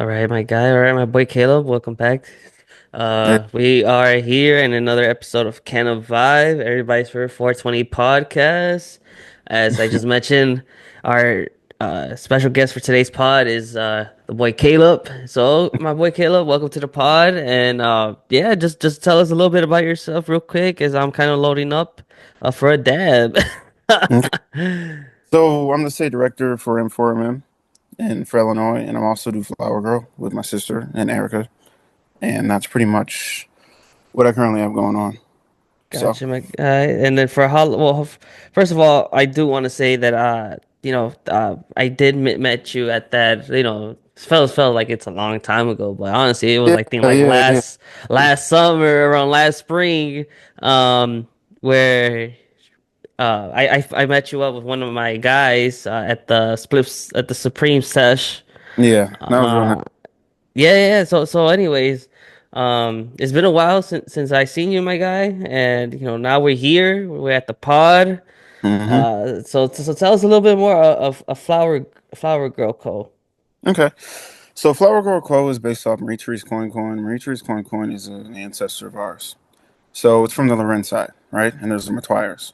All right, my guy. All right, my boy Caleb. Welcome back. Hey, We are here in another episode of Canna Vibe, everybody's favorite 420 podcast. As I just mentioned, our special guest for today's pod is the boy Caleb. So, my boy Caleb, welcome to the pod. And yeah, just tell us a little bit about yourself real quick, as I'm kind of loading up for a dab. okay. So I'm the state director for M4MM for Illinois, and I'm also do Flower Girl with my sister and Erica, and that's pretty much what I currently have going on. So Gotcha, my guy. And then for how well, first of all, I do want to say that I did met you at that, felt like it's a long time ago, but honestly, it was yeah, like thing like yeah, yeah. last summer, around last spring, where I met you up with one of my guys at the Spliffs at the Supreme Sesh. Yeah, that was real nice. Uh, yeah. So anyways, it's been a while since I seen you, my guy, and now we're here. We're at the pod. Hmm. So tell us a little bit more of a flower girl co. Okay. So Flower Girl Quo is based off Marie Therese Coin Coin. Marie Therese Coin Coin is an ancestor of ours. So it's from the Loren side, right? And there's the Matoyers.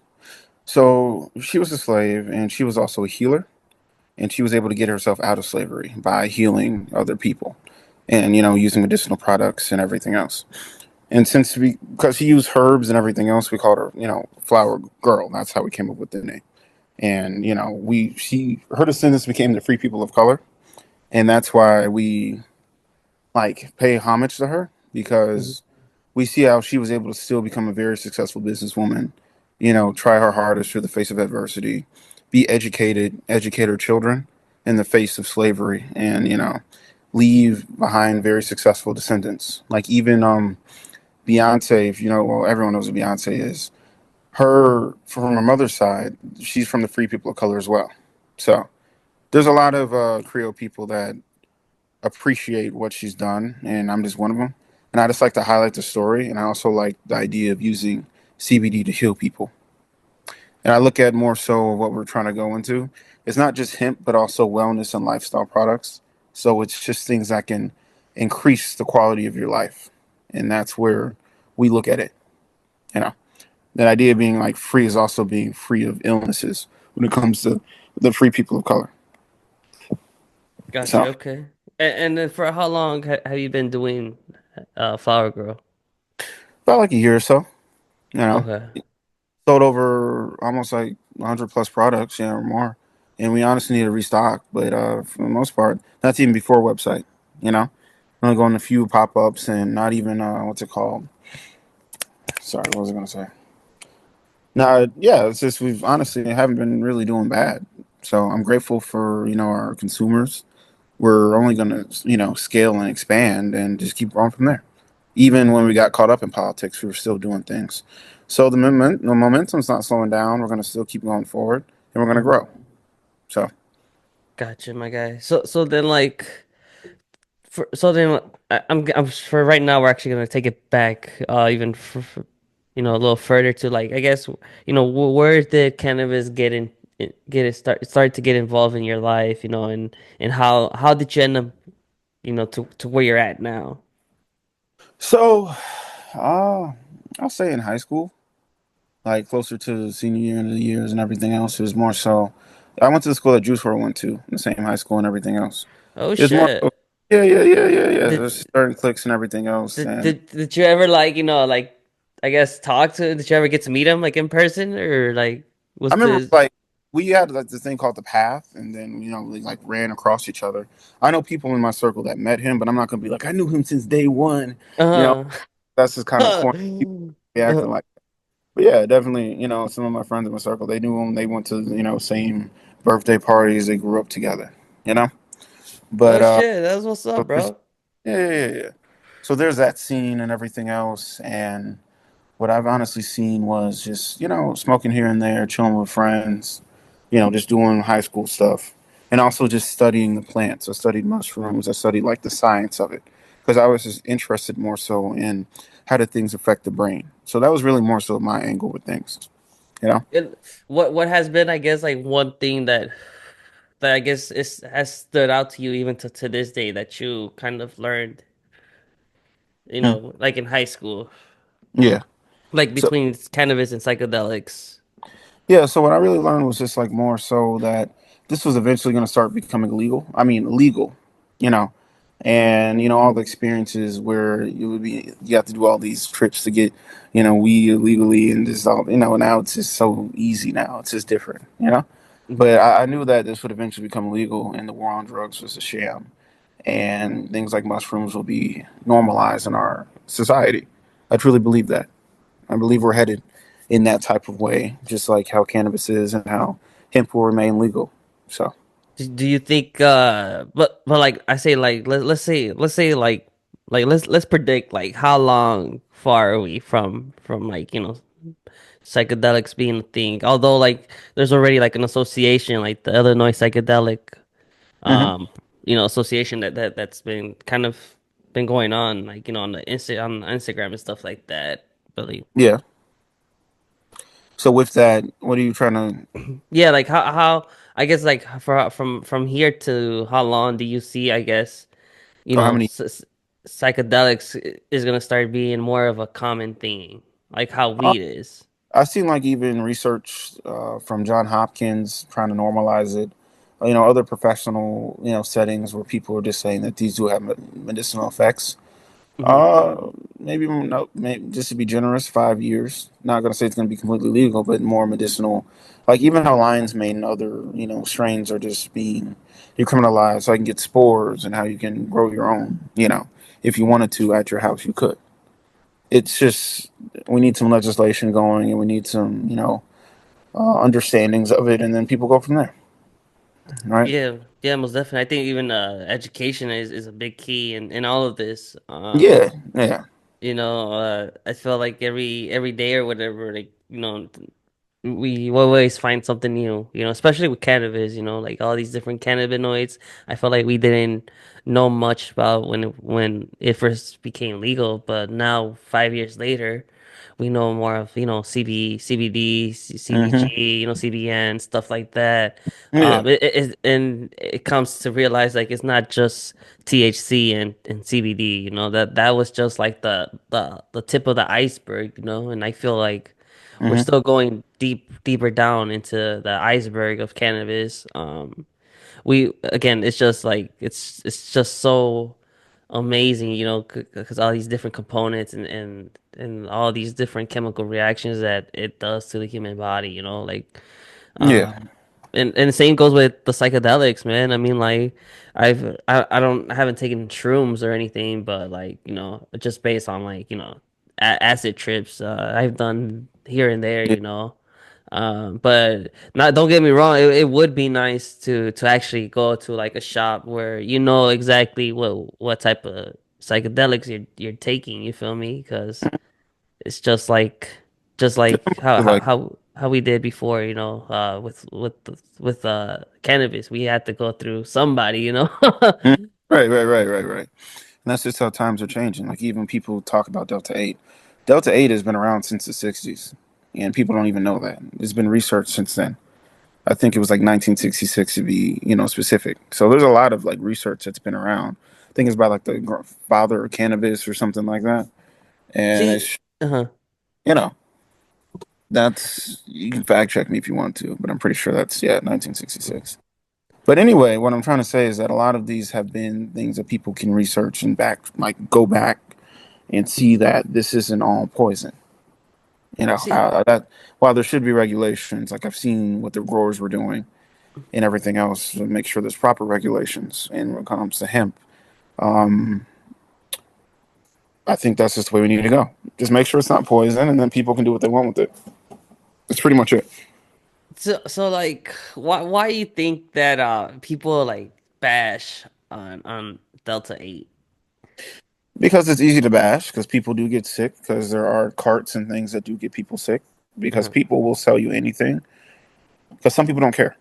So she was a slave, and she was also a healer, and she was able to get herself out of slavery by healing other people and using medicinal products and everything else. And because she used herbs and everything else, we called her Flower Girl. That's how we came up with the name. And we she her descendants became the free people of color, and that's why we like pay homage to her, Mhm. because we see how she was able to still become a very successful businesswoman, try her hardest through the face of adversity, be educated, educate her children in the face of slavery, and leave behind very successful descendants. Like even Beyonce, if well, everyone knows what Beyonce is. Her from her mother's side, she's from the free people of color as well. So there's a lot of Creole people that appreciate what she's done, and I'm just one of them. And I just like to highlight the story, and I also like the idea of using CBD to heal people. And I look at more so what we're trying to go into. It's not just hemp, but also wellness and lifestyle products. So it's just things that can increase the quality of your life, and that's where we look at it. You know, that idea of being like free is also being free of illnesses when it comes to the free people of color. So Gotcha. Okay. And then for how long have you been doing flower girl? about like a year or so. You know, Okay. sold over almost like 100 plus products, or more. And we honestly need to restock, but for the most part, that's even before website. You know, only going a few pop ups and not even what's it called? Sorry, what was I gonna say? No, yeah, it's just we've honestly haven't been really doing bad. So I'm grateful for our consumers. We're only gonna scale and expand and just keep growing from there. Even when we got caught up in politics, we were still doing things. So the momentum's not slowing down. We're gonna still keep going forward, and we're gonna Mhm. grow. So Gotcha, my guy. So then I'm for right now we're actually gonna take it back even for a little further to like I guess where did cannabis get it start to get involved in your life, and how did you end up to where you're at now? so uh I'll say in high school, like closer to the senior year and the years and everything else, it was more so I went to the school that Juice WRLD went to, the same high school and everything else. Oh It was more so, shit. yeah. Did There's certain cliques and everything else. And did you ever like I guess talk to did you ever get to meet him like in person or like I was remember the like we had like this thing called the path, and then we like ran across each other. I know people in my circle that met him, but I'm not gonna be like I knew him since day one. You know, uh that's just kind of corny. People be acting like. But yeah, definitely. Some of my friends in my circle, they knew him. They went to same birthday parties. They grew up together. You know, but Oh shit, that's what's so up, there's, bro. yeah. So there's that scene and everything else, and what I've honestly seen was just, smoking here and there, chilling with friends, just doing high school stuff. And also just studying the plants. I studied mushrooms. I studied like the science of it because I was just interested more so in how do things affect the brain. So that was really more so my angle with things, you know? What has been, I guess, like one thing that that I guess is has stood out to you even to this day that you kind of learned, Mm, like in high school, yeah. like So between cannabis and psychedelics? yeah, so what I really learned was just like more so that this was eventually going to start becoming legal. I mean, legal, you know, and all the experiences where you have to do all these trips to get weed illegally and just all now it's just so easy now. It's just different. Mhm. But I knew that this would eventually become legal, and the war on drugs was a sham, and things like mushrooms will be normalized in our society. I truly believe that. I believe we're headed in that type of way, just like how cannabis is and how hemp will remain legal. So, Do you think but like I say like let's say like let's predict like how long far are we from like psychedelics being a thing, although like there's already like an association like the Illinois psychedelic mhm, um association that's been kind of been going on like on the on Instagram and stuff like that. Really, yeah. So with that, what are you trying to, yeah, like how I guess like from here to how long do you see, I guess, or how many? psychedelics is gonna start being more of a common thing, like how Uh, weed is. I've seen like even research from John Hopkins trying to normalize it. Other professional settings where people are just saying that these do have medicinal effects. Hmm. Maybe no, maybe just to be generous, 5 years. Not gonna say it's gonna be completely legal, but more medicinal. Like even how lion's mane and other strains are just being decriminalized, so I can get spores and how you can grow your own. If you wanted to at your house, you could. It's just we need some legislation going, and we need some understandings of it, and then people go from there, right? Yeah, yeah, most definitely. I think even education is a big key in all of this. Yeah, yeah. I feel like every day or whatever, like, we always find something new, especially with cannabis, like all these different cannabinoids. I feel like we didn't know much about when it first became legal, but now 5 years later, we know more of, CBD, Hmm. CBG, CBN, stuff like that. Yeah. And it comes to realize like it's not just THC and CBD, that was just like the tip of the iceberg, and I feel like we're Hmm. still going deeper down into the iceberg of cannabis. We again, it's just like it's just so amazing, because all these different components and all these different chemical reactions that it does to the human body, like Yeah. um, and the same goes with the psychedelics, man. I mean, like, I haven't taken shrooms or anything, but like, just based on like, acid trips, I've done here and there, Yeah. but not, don't get me wrong, it would be nice to actually go to like a shop where you know exactly what type of psychedelics you're taking, you feel me? Because it's just like how how Like, how how we did before, with cannabis. We had to go through somebody. mm, right, right, right, right, right. And that's just how times are changing. Like even people talk about Delta 8. Delta 8 has been around since the 60s, and people don't even know that. It's been researched since then. I think it was like 1966 to be, specific. So there's a lot of like research that's been around. I think it's by like the father of cannabis or something like that. And See, it's, uh-huh. you know, that's, you can fact check me if you want to, but I'm pretty sure that's, yeah, 1966. But anyway, what I'm trying to say is that a lot of these have been things that people can research and like go back and see that this isn't all poison. See, That while there should be regulations, like I've seen what the growers were doing and everything else to make sure there's proper regulations. And when it comes to hemp, um, I think that's just the way we need to go. Just make sure it's not poison, and then people can do what they want with it. That's pretty much it. so like, why you think that people like bash on Delta 8? Because it's easy to bash, because people do get sick, because there are carts and things that do get people sick, because Uh-huh. people will sell you anything, because some people don't care.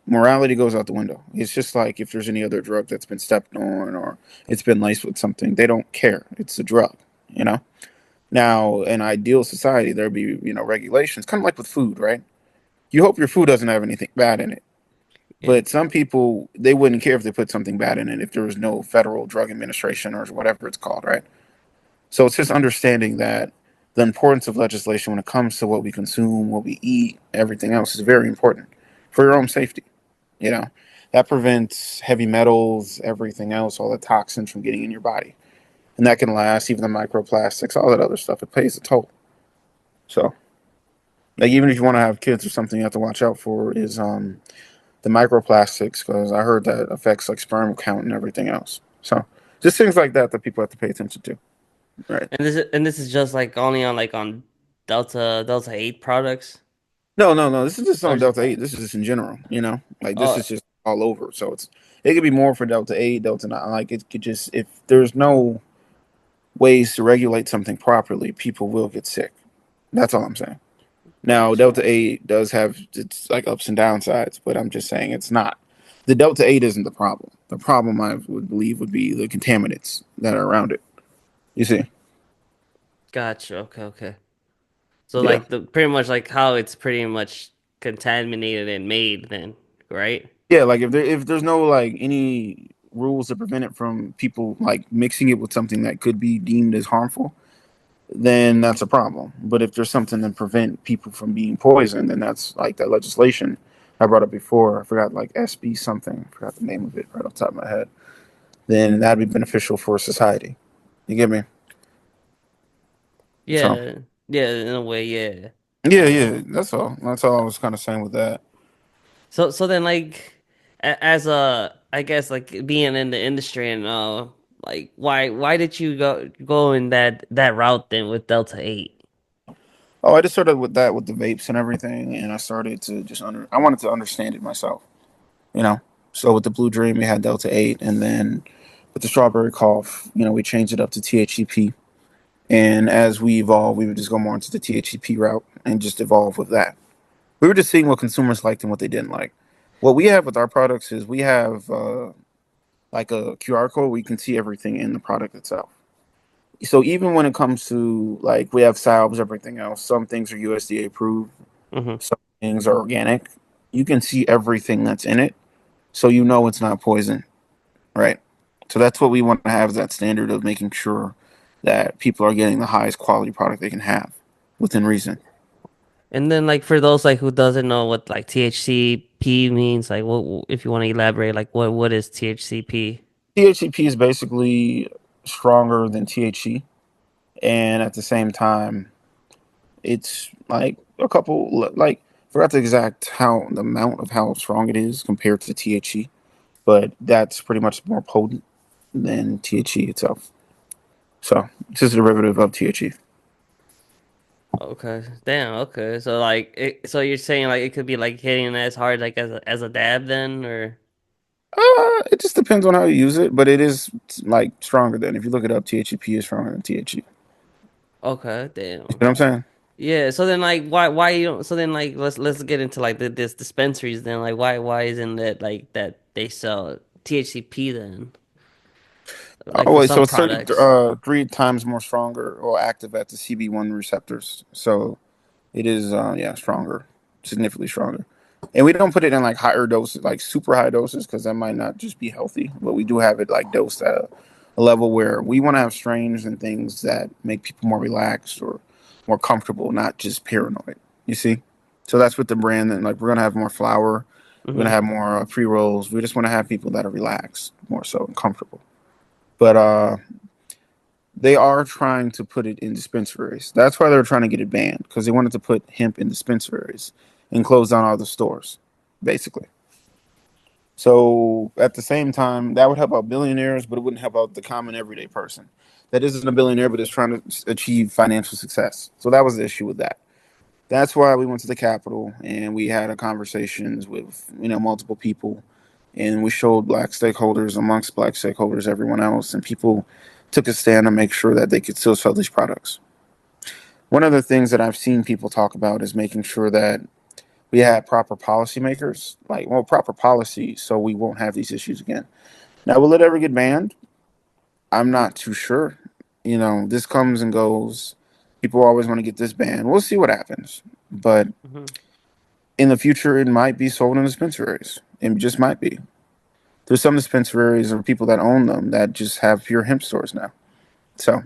Morality goes out the window. It's just like if there's any other drug that's been stepped on or it's been laced with something, they don't care. It's a drug, you know? Now, in ideal society, there'd be, regulations, kind of like with food, right? You hope your food doesn't have anything bad in it. Yeah. But some people, they wouldn't care if they put something bad in it if there was no federal drug administration or whatever it's called, right? So it's just understanding that the importance of legislation when it comes to what we consume, what we eat, everything else is very important for your own safety. You know, that prevents heavy metals, everything else, all the toxins from getting in your body. And that can last, even the microplastics, all that other stuff. It plays a toll. So, like, even if you want to have kids or something, you have to watch out for is the microplastics, because I heard that affects like sperm count and everything else. So, just things like that that people have to pay attention to. Right. And this is just like only on Delta 8 products, No, no, no. This is just or on is it, Delta 8. This is just in general, Like this oh, is just all over. So it could be more for Delta 8, Delta 9. Like it could just if there's no ways to regulate something properly, people will get sick. That's all I'm saying. Now, gotcha. Delta 8 does have its like ups and downsides, but I'm just saying it's not. The Delta 8 isn't the problem. The problem I would believe would be the contaminants that are around it. You see? Gotcha. Okay, okay. So Yeah. like the pretty much like how it's pretty much contaminated and made then, right? Yeah, like if there's no like any rules to prevent it from people like mixing it with something that could be deemed as harmful, then that's a problem. But if there's something to prevent people from being poisoned, then that's like that legislation I brought up before. I forgot like SB something. I forgot the name of it right off the top of my head. Then that'd be beneficial for society. You get me? So Yeah. Yeah, in a way, yeah. yeah, Um yeah. That's all. That's all I was kind of saying with that. so then like as a I guess like being in the industry and like why did you go in that route then with Delta 8? Oh, I just started with that with the vapes and everything, and I started to just I wanted to understand it myself. you know. So with the Blue Dream, we had Delta 8, and then with the Strawberry Cough, we changed it up to THCP. And as we evolved, we would just go more into the THCP route and just evolve with that. We were just seeing what consumers liked and what they didn't like. What we have with our products is we have like a QR code where you can see everything in the product itself. So even when it comes to like we have salves, everything else, some things are USDA approved, Mm-hmm. some things are organic. You can see everything that's in it, so you know it's not poison. Right. So that's what we want to have is that standard of making sure that people are getting the highest quality product they can have within reason. And then like for those like who doesn't know what like THCP means, like what if you want to elaborate, like what is THCP? THCP is basically stronger than THC, and at the same time, it's like a couple like forgot the exact how the amount of how strong it is compared to THC, but that's pretty much more potent than THC itself. So it's just a derivative of THC. Okay. Damn, okay. So like so you're saying like it could be like hitting as hard like as a dab then or It just depends on how you use it, but it is like stronger than if you look it up, THCP is stronger than THC. You okay, know damn. what I'm saying? Yeah, so then like why you don't so then like let's get into like this dispensaries then like why isn't it like that they sell THCP then like Oh for wait, so some it's products. 3 times more stronger or active at the CB1 receptors. So it is yeah, stronger, significantly stronger. And we don't put it in like higher doses, like super high doses, because that might not just be healthy. But we do have it like dosed at a level where we want to have strains and things that make people more relaxed or more comfortable, not just paranoid. You see? So that's with the brand. And like we're gonna have more flour, we're gonna Mm-hmm. have more pre rolls. We just want to have people that are relaxed, more so and comfortable. But they are trying to put it in dispensaries. That's why they're trying to get it banned because they wanted to put hemp in dispensaries and close down all the stores, basically. So at the same time, that would help out billionaires, but it wouldn't help out the common everyday person that isn't a billionaire but is trying to achieve financial success. So that was the issue with that. That's why we went to the Capitol and we had a conversations with multiple people, and we showed black stakeholders amongst black stakeholders, everyone else, and people took a stand to make sure that they could still sell these products. One of the things that I've seen people talk about is making sure that we have proper policymakers, like proper policy, so we won't have these issues again. Now, will it ever get banned? I'm not too sure. This comes and goes. People always want to get this banned. We'll see what happens, but Mm-hmm. in the future, it might be sold in dispensaries. It just might be. There's some dispensaries or people that own them that just have pure hemp stores now. So,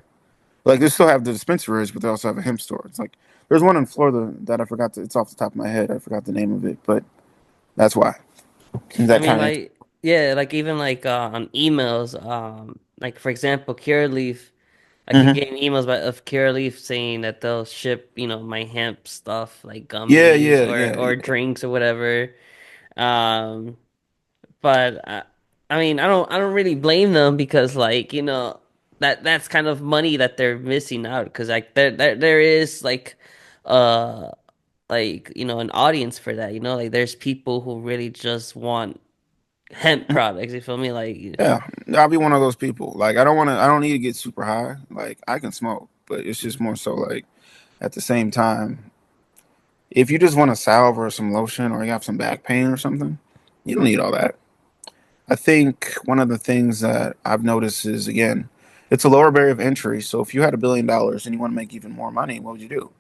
like, they still have the dispensaries, but they also have a hemp store. It's like there's one in Florida that I forgot. It's off the top of my head. I forgot the name of it, but that's why. I That mean, kind of. like, yeah, like even like on emails, like for example, Curaleaf, I keep Hmm. getting emails of Curaleaf saying that they'll ship, my hemp stuff like Yeah, gummies yeah, or yeah, drinks or whatever. Um, but I mean, I don't really blame them because like, that's kind of money that they're missing out because like there is uh like, an audience for that, like there's people who really just want hemp yeah. products, you feel me? Like, Yeah, I'll be one of those people. Like, I don't want to. I don't need to get super high. Like, I can smoke, but it's just more so like at the same time, if you just want a salve or some lotion or you have some back pain or something, you don't need all that. I think one of the things that I've noticed is again, it's a lower barrier of entry. So if you had $1 billion and you want to make even more money, what would you do?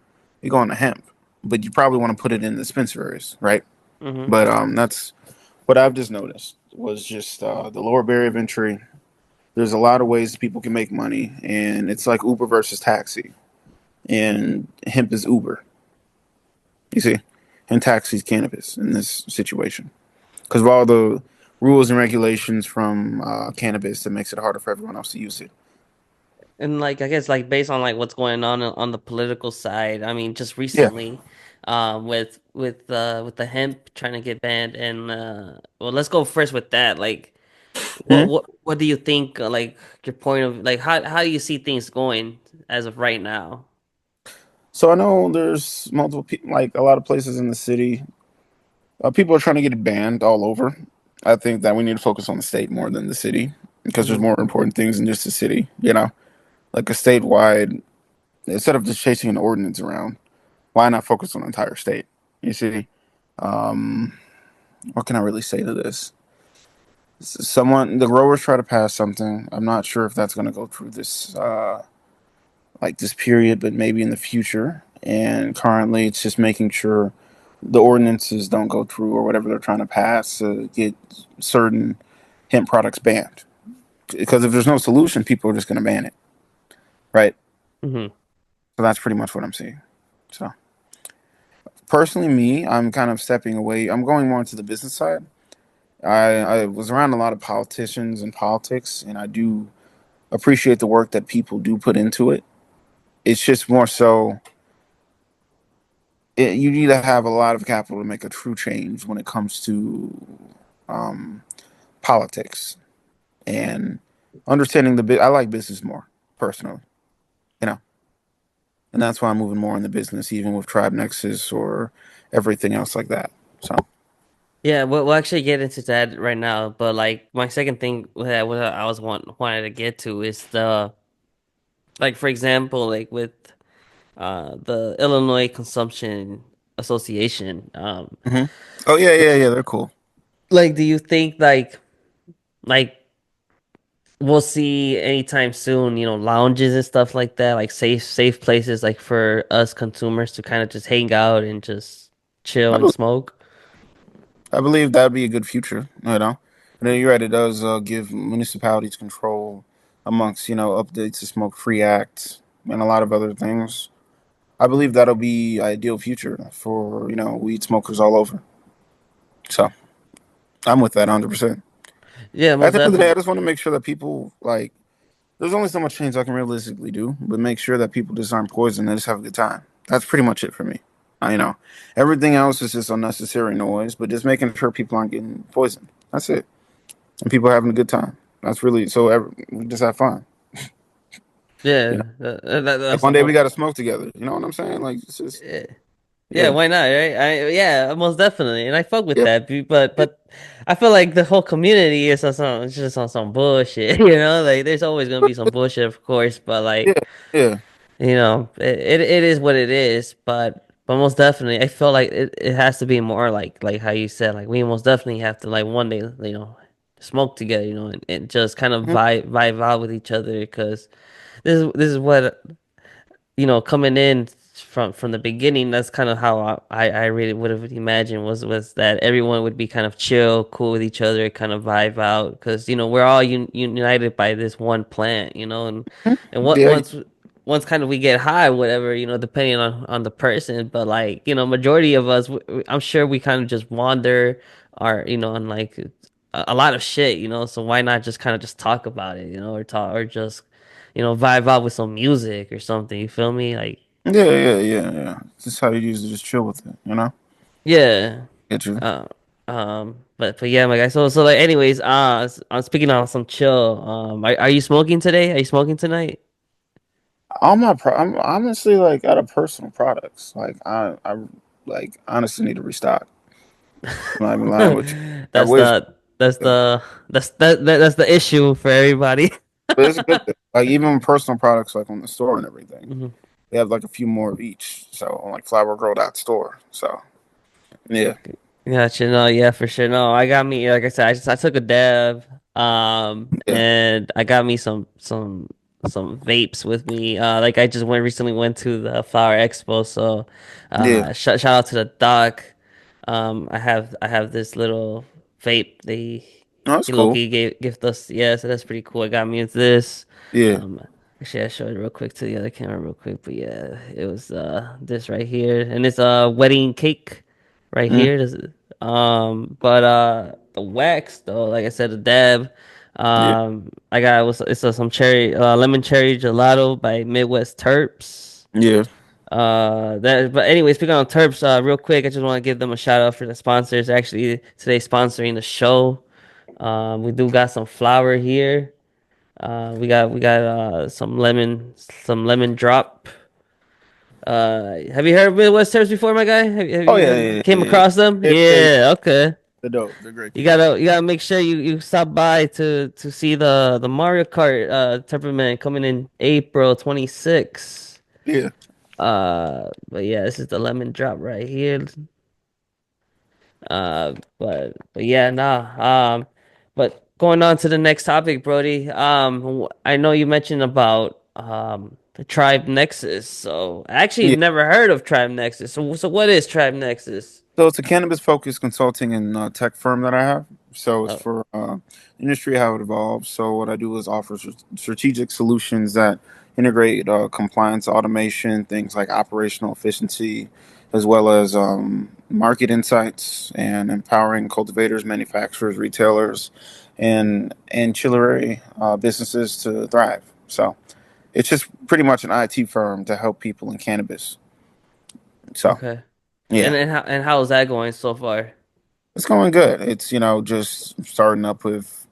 You go into hemp, but you probably want to put it in dispensaries, right? hmm But that's what I've just noticed was just the lower barrier of entry. There's a lot of ways people can make money, and it's like Uber versus taxi, and hemp is Uber, you see, and taxi's cannabis in this situation because of all the rules and regulations from cannabis that makes it harder for everyone else to use it. And like I guess like based on like what's going on the political side, I mean just Yeah. recently, with the hemp trying to get banned and well let's go first with that. Like what Mhm. what what do you think like your point of like how do you see things going as of right now? So I know there's multiple people, like a lot of places in the city. People are trying to get it banned all over. I think that we need to focus on the state more than the city because there's hmm more important things than just the city. Like a statewide, instead of just chasing an ordinance around, why not focus on the entire state? You see, um, what can I really say to this? The growers try to pass something. I'm not sure if that's going to go through this, like this period, but maybe in the future. And currently, it's just making sure the ordinances don't go through or whatever they're trying to pass to get certain hemp products banned. Because if there's no solution, people are just going to ban it, right? hmm So that's pretty much what I'm seeing. So personally, me, I'm kind of stepping away. I'm going more into the business side. I was around a lot of politicians and politics, and I do appreciate the work that people do put into it. It's just more so you need to have a lot of capital to make a true change when it comes to um, politics and understanding the bit. I like business more personally, you know, and that's why I'm moving more in the business, even with Tribe Nexus or everything else like that. So, Yeah, we'll actually get into that right now, but like my second thing what I was wanted to get to is the like for example like with the Illinois Consumption Association. hmm. Oh yeah, yeah, yeah, they're cool. Like, do you think like we'll see anytime soon, lounges and stuff like that, like safe places like for us consumers to kind of just hang out and just chill I and believe, smoke? I believe that'd be a good future, you know. And then you're right, it does give municipalities control amongst, updates to Smoke Free Act and a lot of other things. I believe that'll be ideal future for, weed smokers all over. So I'm with that 100%. Yeah, At most the end of the day, I definitely. just want to make sure that people like. There's only so much change I can realistically do, but make sure that people just aren't poisoned and just have a good time. That's pretty much it for me. You know, everything else is just unnecessary noise, but just making sure people aren't getting poisoned. That's it, and people having a good time. That's really so. We just have fun. You know, Yeah, like that's the one day we whole. got to smoke together. You know what I'm saying? Like it's just Yeah. Yeah, yeah, why not, right? Yeah, most definitely, and I fuck with yep, that. But yep, I feel like the whole community is on some, it's just on some bullshit, Like there's always gonna be some bullshit, of course, but yeah, like, yeah. it is what it is. But most definitely, I feel like it has to be more like how you said, like we most definitely have to like one day, smoke together, and just kind of Mhm. vibe out with each other because this is what coming in. from the beginning, that's kind of how I really would have imagined was that everyone would be kind of chill, cool with each other, kind of vibe out, because we're all united by this one plant, and what Yeah, once kind of we get high, whatever, depending on the person, but like majority of us, I'm sure we kind of just wander, or on like a lot of shit, so why not just kind of just talk about it, or talk or just vibe out with some music or something. You feel me? Like, yeah. This is how you usually just chill with it, you know? yeah. Get you. Uh, but yeah, my guy. So like, anyways, I'm speaking on some chill. Are you smoking today? Are you smoking tonight? I'm honestly like out of personal products. Like I like honestly need to restock. I'm not even lying with you. I That's wish, the that's but the that's the issue for everybody. it's a good thing. Like even personal products like on the store and everything. Mhm. They have like a few more of each. So on like flowergirl.store. So yeah, Gotcha. No, yeah, for sure. No, I got me. Like I said, I took a dab. yeah, And I got me some vapes with me. Like I just recently went to the Flower Expo, so yeah. shout out to the doc. I have this little vape No, that's he cool. Loki gave gift us. Yeah, so that's pretty cool. It got me into this. Yeah, Um, Actually, I showed it real quick to the other camera real quick, but yeah, it was this right here, and it's a wedding cake right mm, here. But the wax though, like I said, the dab. yeah, I got it's some cherry lemon cherry gelato by Midwest Terps. yeah, But anyway, speaking on Terps, real quick, I just want to give them a shout out for the sponsors. Actually, today sponsoring the show. We do got some flour here. We got some lemon drop. Have you heard of Midwest Terps before, my guy? Have oh you yeah, ever yeah, came yeah, yeah. across them? Yeah. Yeah, okay. They're dope. They're great You people. gotta you gotta make sure you stop by to see the Mario Kart tournament coming in April 26th. Yeah. But yeah, this is the lemon drop right here. But yeah, nah. But going on to the next topic, Brody. I know you mentioned about the Tribe Nexus. So I actually Yeah. never heard of Tribe Nexus. So what is Tribe Nexus? So it's a cannabis focused consulting and tech firm that I have. So it's Oh, for industry how it evolves. So what I do is offer strategic solutions that integrate compliance automation, things like operational efficiency, as well as market insights and empowering cultivators, manufacturers, retailers, and ancillary businesses to thrive. So it's just pretty much an IT firm to help people in cannabis. So okay. And yeah. how is that going so far? It's going good. It's, just starting up with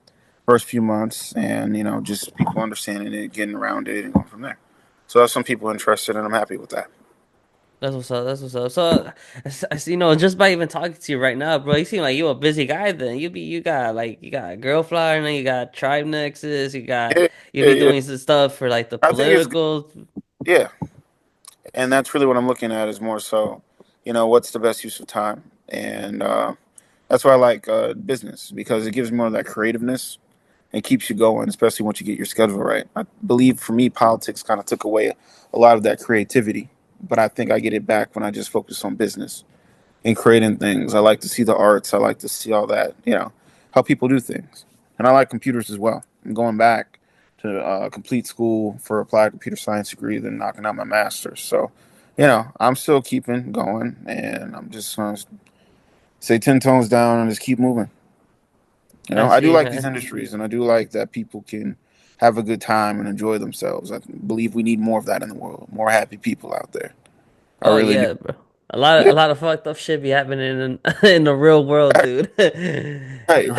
first few months and, just people understanding it, getting around it and going from there. So there's some people interested and I'm happy with that. That's what's up. That's what's up. So, just by even talking to you right now, bro, you seem like you a busy guy. Then you got Girl Flower, and then you got Tribe Nexus. Yeah, You yeah, be yeah. doing some stuff for like the I think it's good. political. Yeah. And that's really what I'm looking at is more so, what's the best use of time? And that's why I like business because it gives more of that creativeness and keeps you going, especially once you get your schedule right. I believe for me, politics kind of took away a lot of that creativity, but I think I get it back when I just focus on business and creating things. I like to see the arts. I like to see all that, how people do things. And I like computers as well. I'm going back to complete school for applied computer science degree, then knocking out my master's. So, I'm still keeping going, and I'm just going to say 10 tones down and just keep moving. I I do see. like these industries, and I do like that people can have a good time and enjoy themselves. I believe we need more of that in the world, more happy people out there. I Oh really do. yeah, bro. A Yeah, lot of fucked up shit be happening in in the real world, dude. right.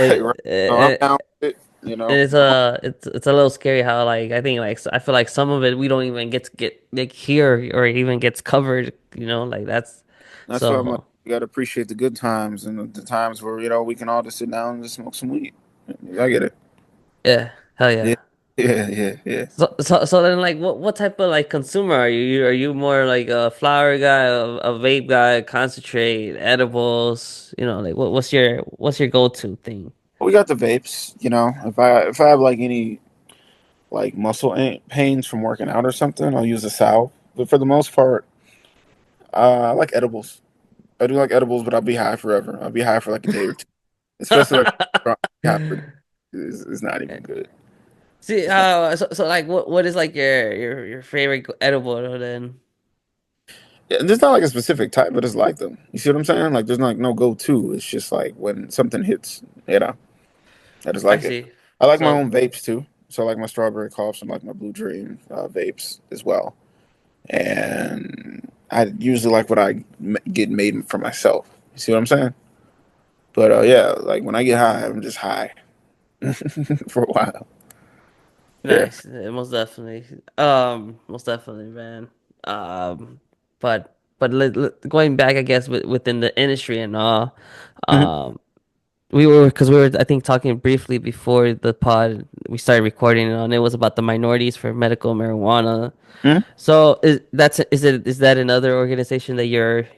So I'm And down with it. it's a little scary how like I think like I feel like some of it we don't even get like hear or even gets covered. Like that's That's why I'm like, so. you got to appreciate the good times and the times where we can all just sit down and just smoke some weed. I get it. Yeah, hell Yeah, yeah. yeah. So then like what type of like consumer are you? Are you more like a flower guy, a vape guy, concentrate, edibles? Like what's your go-to thing? We got the vapes. If I have like any like muscle pains from working out or something, I'll use a salve. But for the most part, I like edibles. I do like edibles, but I'll be high forever. I'll be high for like a day or two, especially like high for is not even good. See, It's not. so like, what is like your favorite edible then? Yeah, there's not like a specific type, but it's like them. You see what I'm saying? Like there's like no go-to. It's just like when something hits, you know. I just I like it. see. I like my So, own vapes too. So I like my strawberry coughs and like my Blue Dream vapes as well. And I usually like what get made for myself. You see what I'm saying? But yeah, like when I get high, I'm just high for a while. Yeah. nice, yeah, most definitely, man. Um, but going back, I guess, within the industry and all, Hmm. um, because we were, I think, talking briefly before the pod we started recording on. It was about the minorities for medical marijuana. Hmm. So is that another organization that you're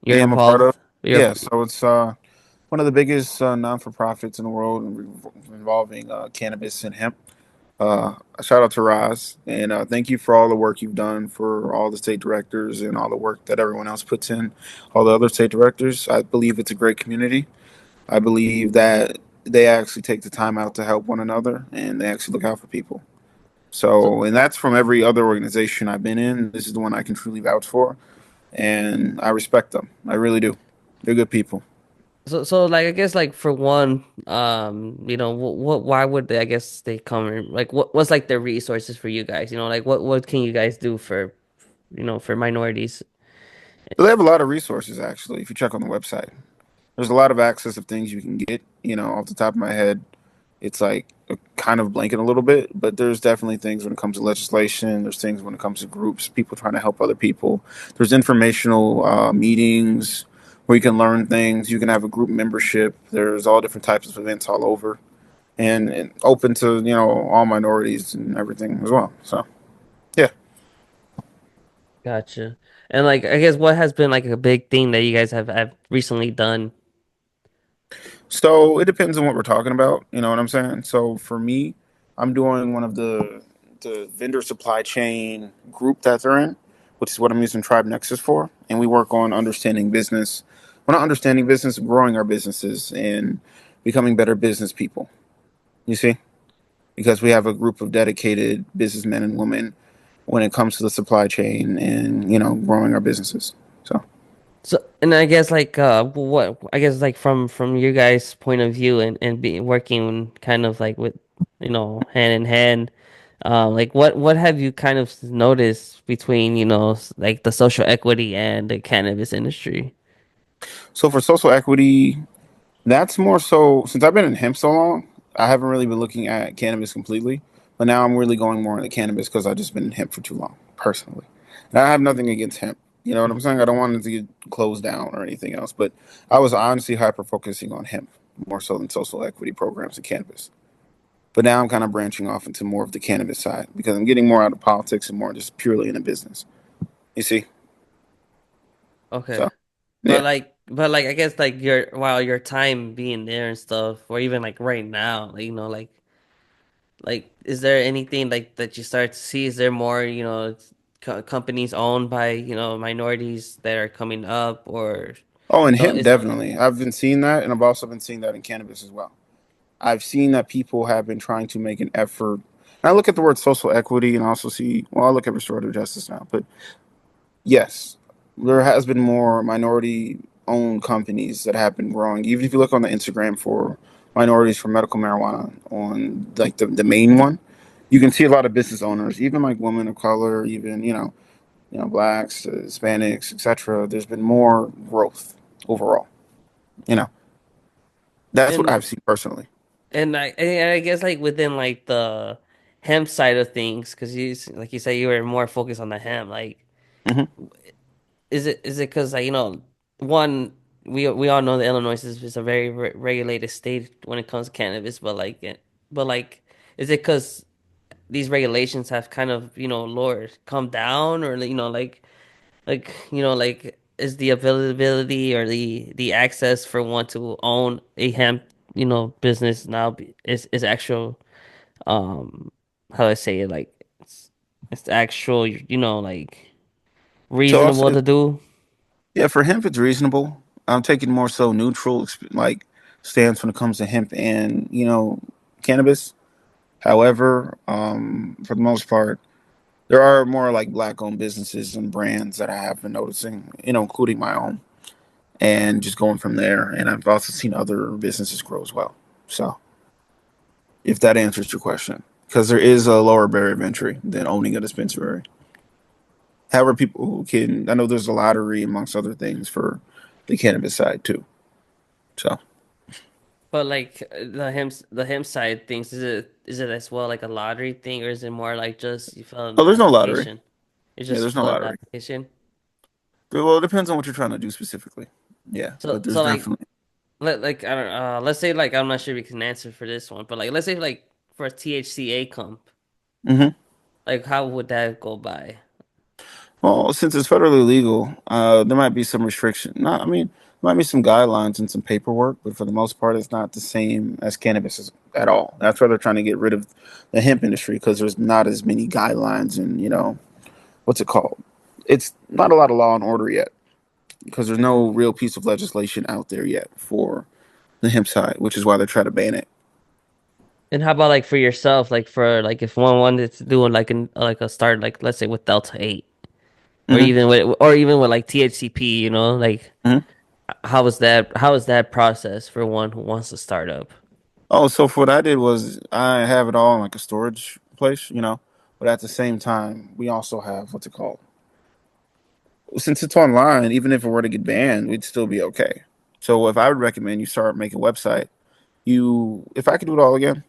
Yeah, I'm a part involved? of. You're Yeah, so it's one of the biggest non-for-profits in the world involving cannabis and hemp. Shout out to Roz, and thank you for all the work you've done for all the state directors and all the work that everyone else puts in, all the other state directors. I believe it's a great community. I believe that they actually take the time out to help one another and they actually look out for people. so So, and that's from every other organization I've been in. This is the one I can truly vouch for, and I respect them. I really do. They're good people. so like I guess like for one, why would they, I guess they come in, like what's like the resources for you guys? Like what can you guys do for for minorities? But they have a lot of resources, actually, if you check on the website. There's a lot of access of things you can get. Off the top of my head, it's like a kind of blanket a little bit, but there's definitely things when it comes to legislation. There's things when it comes to groups, people trying to help other people. There's informational meetings where you can learn things. You can have a group membership. There's all different types of events all over, and open to all minorities and everything as well. So yeah. Gotcha. And like I guess what has been like a big thing that you guys have recently done? So it depends on what we're talking about. You know what I'm saying? So for me, I'm doing one of the vendor supply chain group that they're in, which is what I'm using Tribe Nexus for. And we work on understanding business. We're not understanding business, growing our businesses and becoming better business people. You see? Because we have a group of dedicated businessmen and women when it comes to the supply chain and, growing our businesses. So So, and I guess like what I guess like from your guys' point of view and be working kind of like with hand in hand, like what have you kind of noticed between like the social equity and the cannabis industry? so for social equity, that's more so since I've been in hemp so long, I haven't really been looking at cannabis completely. But now I'm really going more into cannabis because I've just been in hemp for too long, personally. And I have nothing against hemp. You know what I'm saying? I don't want it to get closed down or anything else. But I was honestly hyper focusing on hemp more so than social equity programs and cannabis. But now I'm kind of branching off into more of the cannabis side because I'm getting more out of politics and more just purely into business. You see? Okay. So yeah. But like I guess like while your time being there and stuff, or even like right now, like like is there anything like that you start to see? Is there more companies owned by minorities that are coming up, or Oh, and hemp is definitely. I've been seeing that, and I've also been seeing that in cannabis as well. I've seen that people have been trying to make an effort. And I look at the word social equity and also see, well, I look at restorative justice now, but yes, there has been more minority owned companies that have been growing. Even if you look on the Instagram for minorities for medical marijuana on like the main one, you can see a lot of business owners, even like women of color, even, blacks, Hispanics, etc. There's been more growth overall. You know, that's what and I've seen personally. I guess like within like the hemp side of things, because like you said you were more focused on the hemp. Like, Hmm. is it because like one we all know that Illinois is a very regulated state when it comes to cannabis, but like is it because these regulations have kind of lowered come down, or like is the availability or the access for one to own a hemp business now is actual, um how do I say it, like it's actual like So I'll reasonable say to do. Yeah, for hemp, it's reasonable. I'm taking more so neutral, like stance when it comes to hemp and cannabis. However, for the most part, there are more like black-owned businesses and brands that I have been noticing, including my own, and just going from there. And I've also seen other businesses grow as well. So, if that answers your question, because there is a lower barrier of entry than owning a dispensary. However, people who can, I know there's a lottery amongst other things for the cannabis side too. So, But like the hemp side things, is it as well like a lottery thing, or is it more like just you fill an oh, there's no lottery. application? You Yeah, just there's no fill an lottery. application. Well, it depends on what you're trying to do specifically. Yeah, So but there's so like definitely. like I don't let's say like I'm not sure we can answer for this one, but like let's say like for a THCA comp, Hmm. like how would that go by? Well, since it's federally legal, there might be some restriction. Not, I mean, might be some guidelines and some paperwork, but for the most part, it's not the same as at all. That's why they're trying to get rid of the hemp industry because there's not as many guidelines and what's it called? It's not a lot of law and order yet because there's no real piece of legislation out there yet for the hemp side, which is why they're trying to ban it. And how about like for yourself, like for like if one wanted to do like a start like let's say with Delta 8 Hmm. or even with like THCP, like Hmm. how is that process for one who wants to start up? Oh, so for what I did was I have it all in like a storage place, but at the same time, we also have what's it called? Since it's online, even if it were to get banned, we'd still be okay. So if I would recommend you start making a website, if I could do it all again,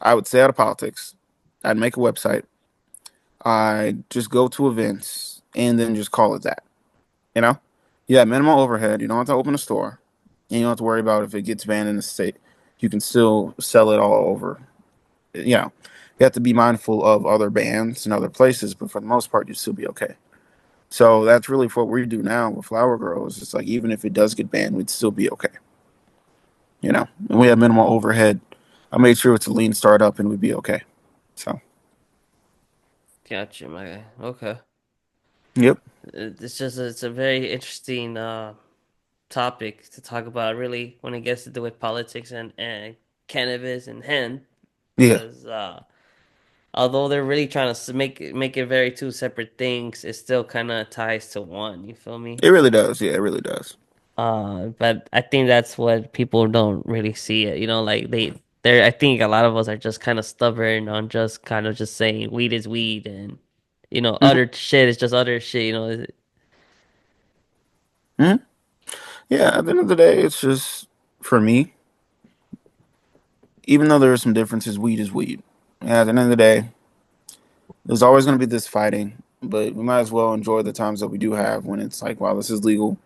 I would stay out of politics. I'd make a website. I'd just go to events and then just call it that. You know, yeah, minimal overhead. You don't have to open a store, and you don't have to worry about if it gets banned in the state. You can still sell it all over. You know, you have to be mindful of other bans and other places, but for the most part, you'd still be okay. So that's really what we do now with Flower Grows. It's like even if it does get banned, we'd still be okay. And we have minimal overhead. I made sure it's a lean startup and we'd be okay. So, Gotcha, my guy. Okay. yep, It's a very interesting topic to talk about really when it gets to do with politics and cannabis and hemp yeah, because although they're really trying to make it very two separate things, it still kind of ties to one. You feel me? it really does. Yeah, it really does. But I think that's what people don't really see it. Like I think a lot of us are just kind of stubborn on just kind of just saying weed is weed and Hmm. other shit is just other shit. Hmm. Yeah, at the end of the day, it's just for me. Even though there are some differences, weed is weed. Yeah, at the end of the day, there's always going to be this fighting, but we might as well enjoy the times that we do have when it's like, wow, this is legal,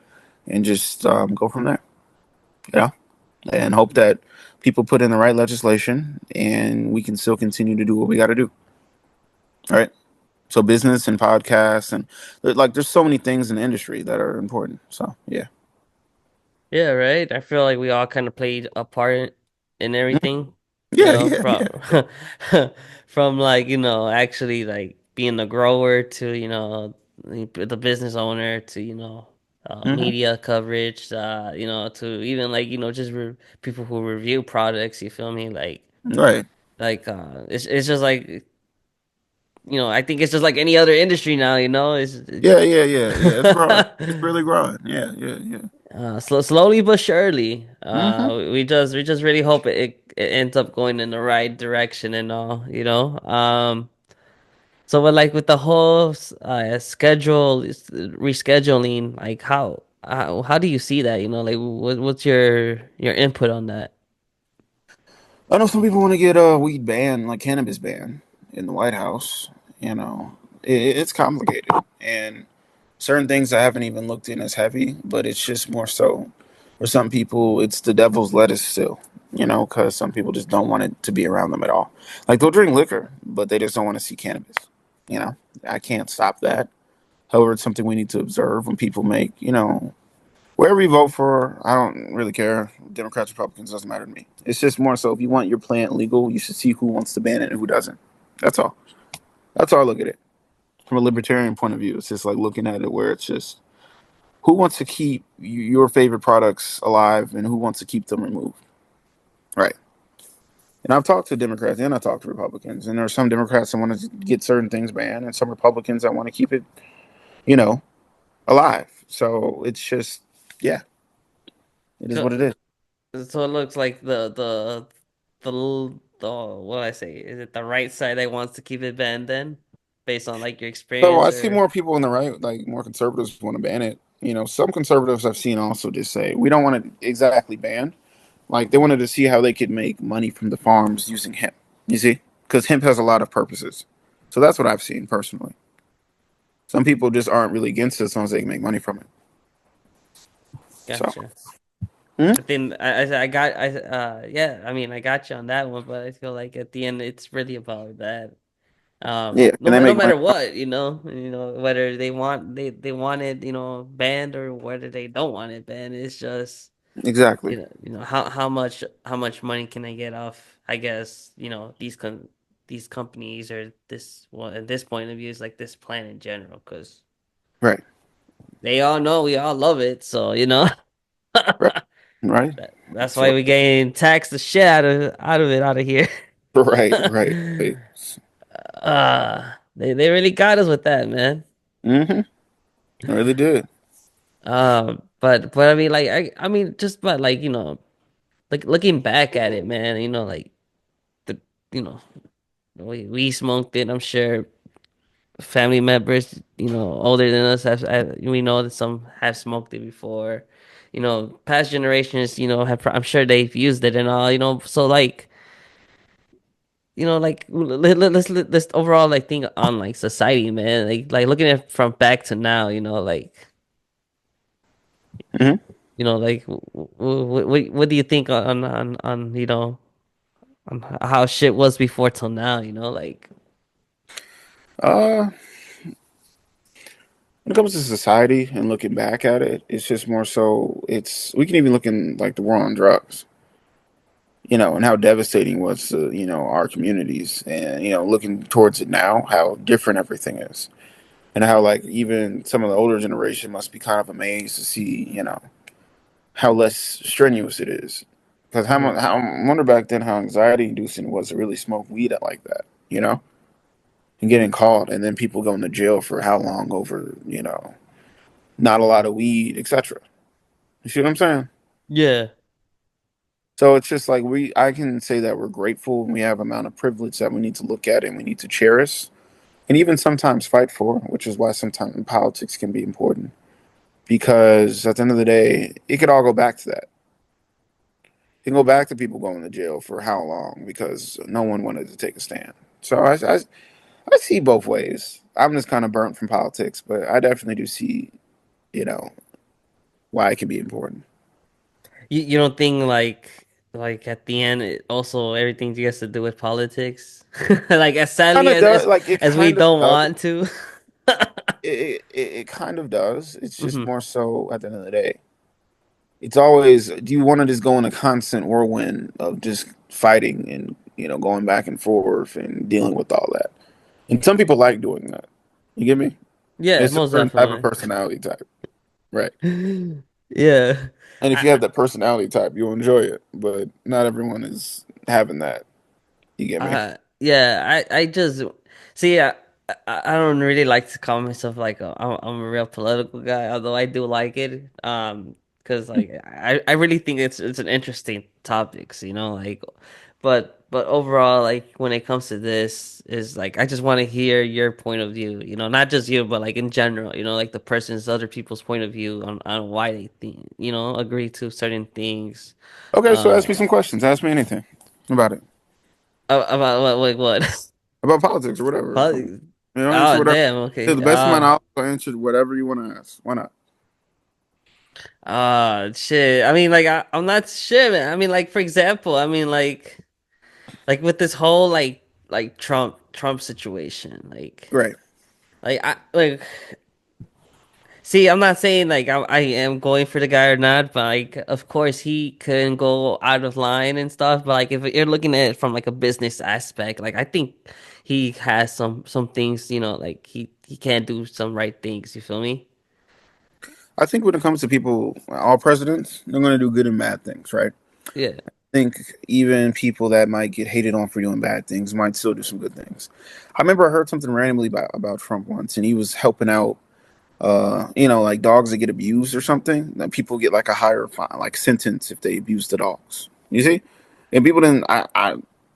and just go from there. Yeah, and hope that people put in the right legislation, and we can still continue to do what we got to do. All right. So business and podcasts and there's so many things in the industry that are important. So yeah. Yeah, right. I feel like we all kind of played a part in Mhm. everything, Yeah, yeah, from yeah. from like, actually like being the grower to, the business owner to, Hmm. media coverage, to even like, just people who review products, you feel me? Right. It's just like, I think it's just like any other industry now, Yeah, yeah, yeah, yeah. It's growing. It's really growing. Yeah, yeah, yeah. Slowly but surely. Hmm. We just really hope it ends up going in the right direction and all. So but like with the whole rescheduling, like how do you see that? Like what's your input on that? I know some people want to get weed banned, like cannabis ban in the White House. It's complicated, and certain things I haven't even looked in as heavy, but it's just more so for some people, it's the devil's lettuce still, because some people just don't want it to be around them at all. Like they'll drink liquor, but they just don't want to see cannabis. You know, I can't stop that. However, it's something we need to observe when people make, wherever you vote for, I don't really care. Democrats, Republicans, doesn't matter to me. It's just more so if you want your plant legal, you should see who wants to ban it and who doesn't. That's all. That's how I look at it from a libertarian point of view. It's just like looking at it where it's just, who wants to keep your favorite products alive and who wants to keep them removed? Right. And I've talked to Democrats and I talked to Republicans, and there are some Democrats that want to get certain things banned, and some Republicans that want to keep it, you know, alive. So it's just, yeah, it is So, what it is. so it looks like the what do I say? Is it the right side that wants to keep it banned then, based on like your So I experience see or? more people on the right, like more conservatives, want to ban it. Some conservatives I've seen also just say we don't want it exactly banned. Like they wanted to see how they could make money from the farms using hemp. You see, because hemp has a lot of purposes. So that's what I've seen personally. Some people just aren't really against it as long as they can make money from it. So, Gotcha. hmm? But then I got yeah, I mean I got you on that one, but I feel like at the end it's really about that. Yeah, can they No make money? matter what, whether they want it, banned or whether they don't want it banned, it's just Exactly. how much money can I get off? I guess these companies or this well at this point of view is like this plan in general because Right. they all know we all love it, so Right. Right. that's why So, we getting taxed the shit out of here. right. Right. Right. They really got us with that, man. Mm-hmm. I really did. But I mean, like I mean, just but like like looking back at it, man, like the you know we smoked it. I'm sure family members, older than us we know that some have smoked it before. Past generations, I'm sure they've used it and all. So like. Like let's overall like think on like society, man. Like looking at it from back to now, like Hmm. like what do you think on on how shit was before till now? Like Uh, when it comes to society and looking back at it, it's just more so. It's we can even look in like the war on drugs, and how devastating was to our communities, and looking towards it now, how different everything is, and how like even some of the older generation must be kind of amazed to see how less strenuous it is. Because mhm. I wonder back then how anxiety inducing it was to really smoke weed like that, and getting caught, and then people going to jail for how long over, not a lot of weed, etc. You see what I'm saying? Yeah. So it's just like I can say that we're grateful and we have amount of privilege that we need to look at and we need to cherish and even sometimes fight for, which is why sometimes politics can be important. Because at the end of the day, it could all go back to that. It can go back to people going to jail for how long because no one wanted to take a stand. So I see both ways. I'm just kind of burnt from politics, but I definitely do see, you know, why it can be important. You don't think like at the end it also everything has to do with politics? Like as Kind sadly of does, like it as we kind of don't does. want to. It kind of does. It's just Hmm. more so at the end of the day. It's always, do you want to just go in a constant whirlwind of just fighting and, going back and forth and dealing with all that? And some people like doing that. You get me? Yeah, It's a most certain type of definitely. personality type. Right. Yeah. And if you I, have that personality type, you'll enjoy it. But not everyone is having that. You get me? yeah, I just see. I don't really like to call myself like I'm a real political guy, although I do like it. Because like I really think it's an interesting topics, like, but overall, like when it comes to this, is like I just want to hear your point of view, not just you, but like in general, like the person's other people's point of view on why they think, agree to certain things. Okay, so Uh, ask me some questions. Ask me anything about it. about what, like what? About politics or whatever. Poli- Answer Oh whatever. damn, To okay. the best of my knowledge, I'll answer whatever you want to ask. Why not? Shit. I mean, like I'm not sure, man. I mean, like for example, I mean, like with this whole like Trump situation, Great. I like. See, I'm not saying like I am going for the guy or not, but like of course he can go out of line and stuff. But like if you're looking at it from like a business aspect, like I think he has some things, like he can do some right things. You feel me? I think when it comes to people, all presidents, they're going to do good and bad things, right? Yeah. I think even people that might get hated on for doing bad things might still do some good things. I remember I heard something randomly about Trump once, and he was helping out, like dogs that get abused or something. That people get like a higher fine, like sentence if they abuse the dogs. You see, and people didn't.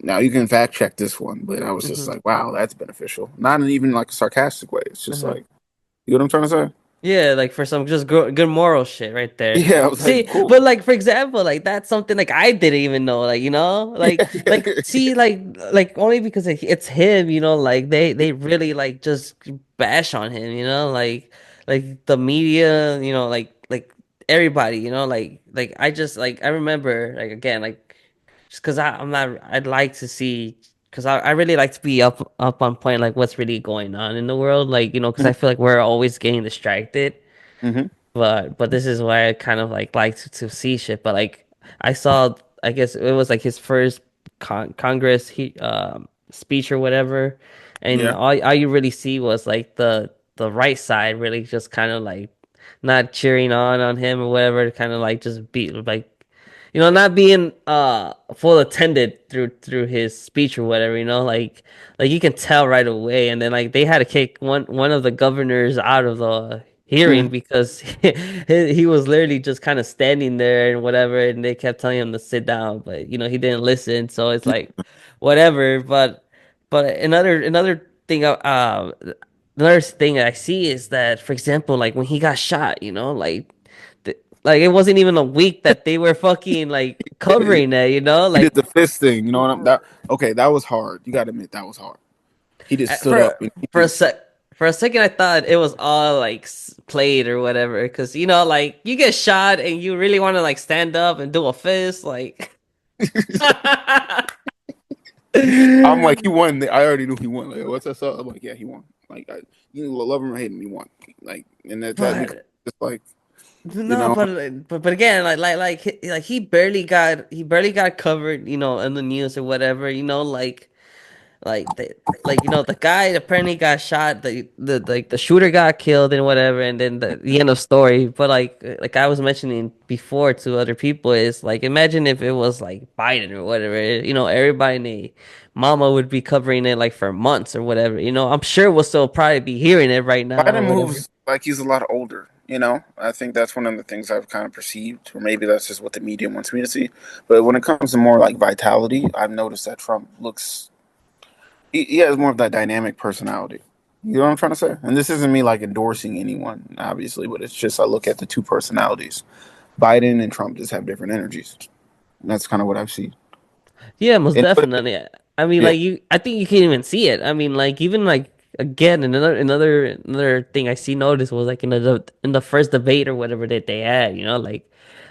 Now you can fact check this one, but I was just Hmm. like, wow, that's beneficial. Not in even like a sarcastic way. It's just Uh-huh. like, you know what I'm trying to say? Yeah, like for some just good moral shit right there. Yeah, I was like, See, cool. but like for example, like that's something like I didn't even know, like like see, like only because it's him, like they really like just bash on him, like the media, like everybody, like I just like I remember like again like just because I'm not I'd like to see because I really like to be up on point like what's really going on in the world like because I feel like we're always getting distracted Hmm. but this is why I kind of like to see shit but like I saw I guess it was like his first Congress speech or whatever and Yeah. all you really see was like the right side really just kind of like not cheering on him or whatever kind of like just be like not being full attended through his speech or whatever, like you can tell right away. And then like they had to kick one of the governors out of the hearing Hmm. because he was literally just kind of standing there and whatever, and they kept telling him to sit down, but he didn't listen. So it's like whatever. But another thing another thing I see is that, for example, like when he got shot, like it wasn't even a week that they were fucking like He covering that, did like the fist thing. You know what I'm that okay, that was hard. You gotta admit that was hard. He just stood up for and for he a sec. For a second, I thought it was all like played or whatever, because like you get shot and you really want to like stand up and do a fist, like. I'm like, he won. I already knew he won. Like, what's that song? I'm like, yeah, he won. Like, you love him or hate him, he won. Like, and that becomes But just like, you no, know, but again, like he barely got covered, in the news or whatever, like the guy apparently got shot, the shooter got killed and whatever, and then the end of story. But like I was mentioning before to other people, is like imagine if it was like Biden or whatever, everybody and their mama would be covering it like for months or whatever. I'm sure we'll still probably be hearing it right now or Biden whatever. moves like he's a lot older. I think that's one of the things I've kind of perceived, or maybe that's just what the media wants me to see. But when it comes to more like vitality, I've noticed that Trump looks, he has more of that dynamic personality. You know what I'm trying to say? And this isn't me like endorsing anyone, obviously, but it's just I look at the two personalities. Biden and Trump just have different energies. And that's kind of what I've seen. Yeah, most And definitely. I mean, yeah, like I think you can't even see it. I mean, like even like again, another thing I see notice was like in the first debate or whatever that they had.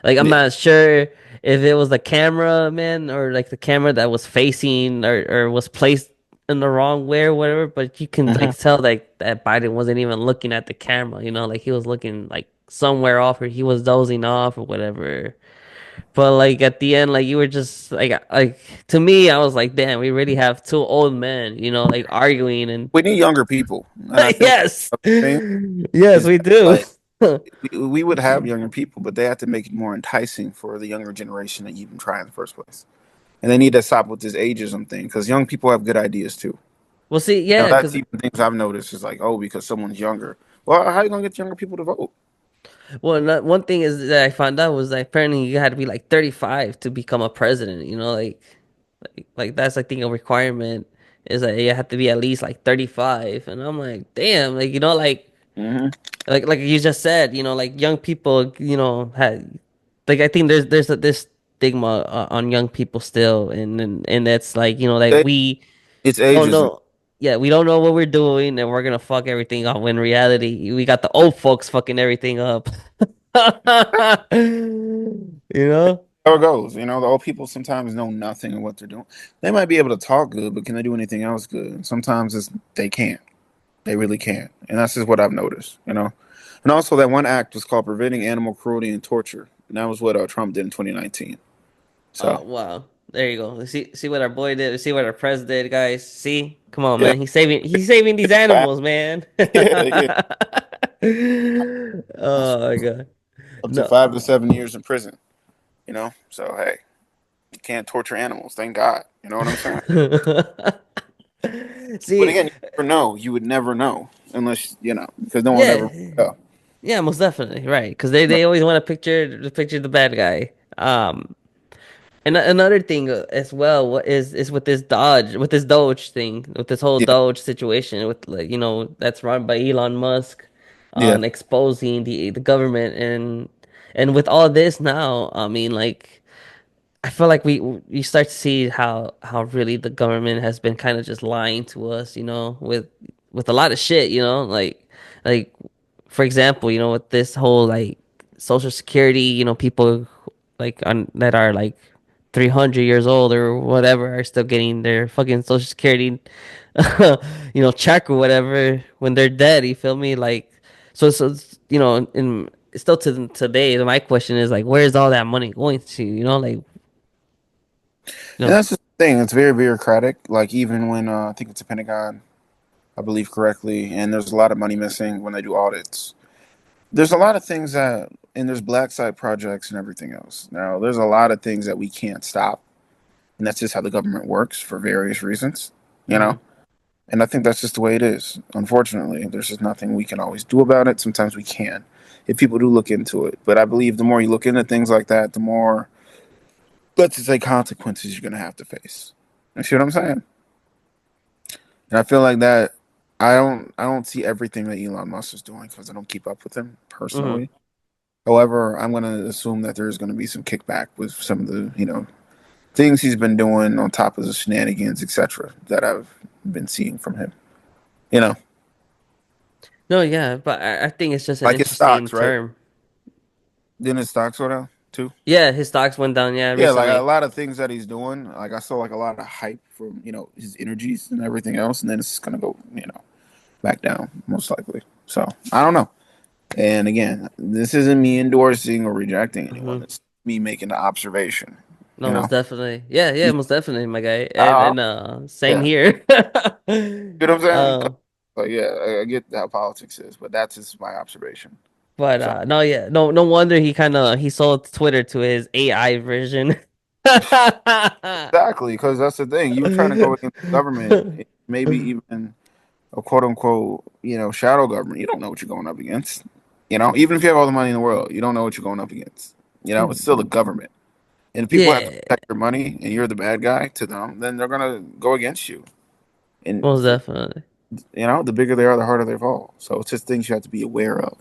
Like I'm yeah. not sure if it was the cameraman or like the camera that was facing or was placed in the wrong way or whatever. But you can Hmm. like tell like that Biden wasn't even looking at the camera. Like he was looking like somewhere off or he was dozing off or whatever. But like at the end, like you were just like to me, I was like, damn, we really have two old men, like arguing and We need younger people, and I think yes, the thing yes, is we do. like we would have younger people, but they have to make it more enticing for the younger generation to even try in the first place. And they need to stop with this ageism thing because young people have good ideas too. We'll see. Yeah, That's because even things I've noticed is like, oh, because someone's younger. Well, how are you gonna get younger people to vote? one thing is that I found out was that apparently you had to be like 35 to become a president. Like that's I think a requirement is that you have to be at least like 35, and I'm like, damn, like Hmm. like you just said, like young people, had like I think there's this stigma on young people still, and that's like like we It's don't ageism. know, yeah, we don't know what we're doing, and we're gonna fuck everything up. When in reality, we got the old folks fucking everything up. You know? How it goes. The old people sometimes know nothing of what they're doing. They might be able to talk good, but can they do anything else good? Sometimes they can't. They really can't. And that's just what I've noticed. And also, that one act was called Preventing Animal Cruelty and Torture. And that was what Trump did in 2019. Oh So, wow, there you go. See what our boy did. See what our president did, guys. See, come on, yeah. man. He's saving these animals, man. Yeah, yeah. That's Oh my God. up to No. 5 to 7 years in prison. So hey, you can't torture animals. Thank God. You know what I'm saying? But See, again, you never know. You would never know unless because no one yeah, ever. Oh, yeah, most definitely, right? Because they right. always want to picture the bad guy. And another thing as well is with this Doge thing, with this whole Yeah, Doge situation, with like that's run by Elon Musk, yeah. on exposing the government and with all this now, I mean, like. I feel like we start to see how really the government has been kind of just lying to us, with a lot of shit, like for example, with this whole like Social Security, people like that are like 300 years old or whatever are still getting their fucking Social Security, check or whatever when they're dead. You feel me? Like so in still to today, my question is like, where's all that money going to? Like. And No. that's the thing. It's very bureaucratic. Like even when I think it's the Pentagon, I believe correctly, and there's a lot of money missing when they do audits. There's a lot of things and there's black site projects and everything else. Now, there's a lot of things that we can't stop, and that's just how the government works for various reasons, you Hmm. know? And I think that's just the way it is. Unfortunately, there's just nothing we can always do about it. Sometimes we can, if people do look into it. But I believe the more you look into things like that, the more, let's just say, consequences you're going to have to face. You see what I'm saying? And I feel like that. I don't see everything that Elon Musk is doing because I don't keep up with him Hmm. personally. However, I'm going to assume that there's going to be some kickback with some of the, things he's been doing on top of the shenanigans, etc., that I've been seeing from him. You know, No, yeah, but I think it's just an like his interesting stocks, right? term. Didn't his stocks go down too? Yeah, his stocks went down, yeah, Yeah, like a recently. lot of things that he's doing. Like I saw like a lot of hype from his energies and everything else, and then it's just gonna go back down most likely. So I don't know. And again, this isn't me endorsing or rejecting anyone. Hmm. It's me making the observation. No, You most know, definitely. Yeah, yeah, you, most definitely, my guy. And uh, and same yeah, here. you know what I'm saying? Uh, But yeah, I get how politics is, but that's just my observation. but So no, yeah, no wonder he sold Twitter to his AI version. exactly, because that's the thing. You trying to go against the government, maybe even a quote unquote, shadow government. You don't know what you're going up against. Even if you have all the money in the world, you don't know what you're going up against. It's still the government. And if people have to Yeah, protect your money and you're the bad guy to them, then they're gonna go against you. And most definitely. the bigger they are, the harder they fall. So it's just things you have to be aware of.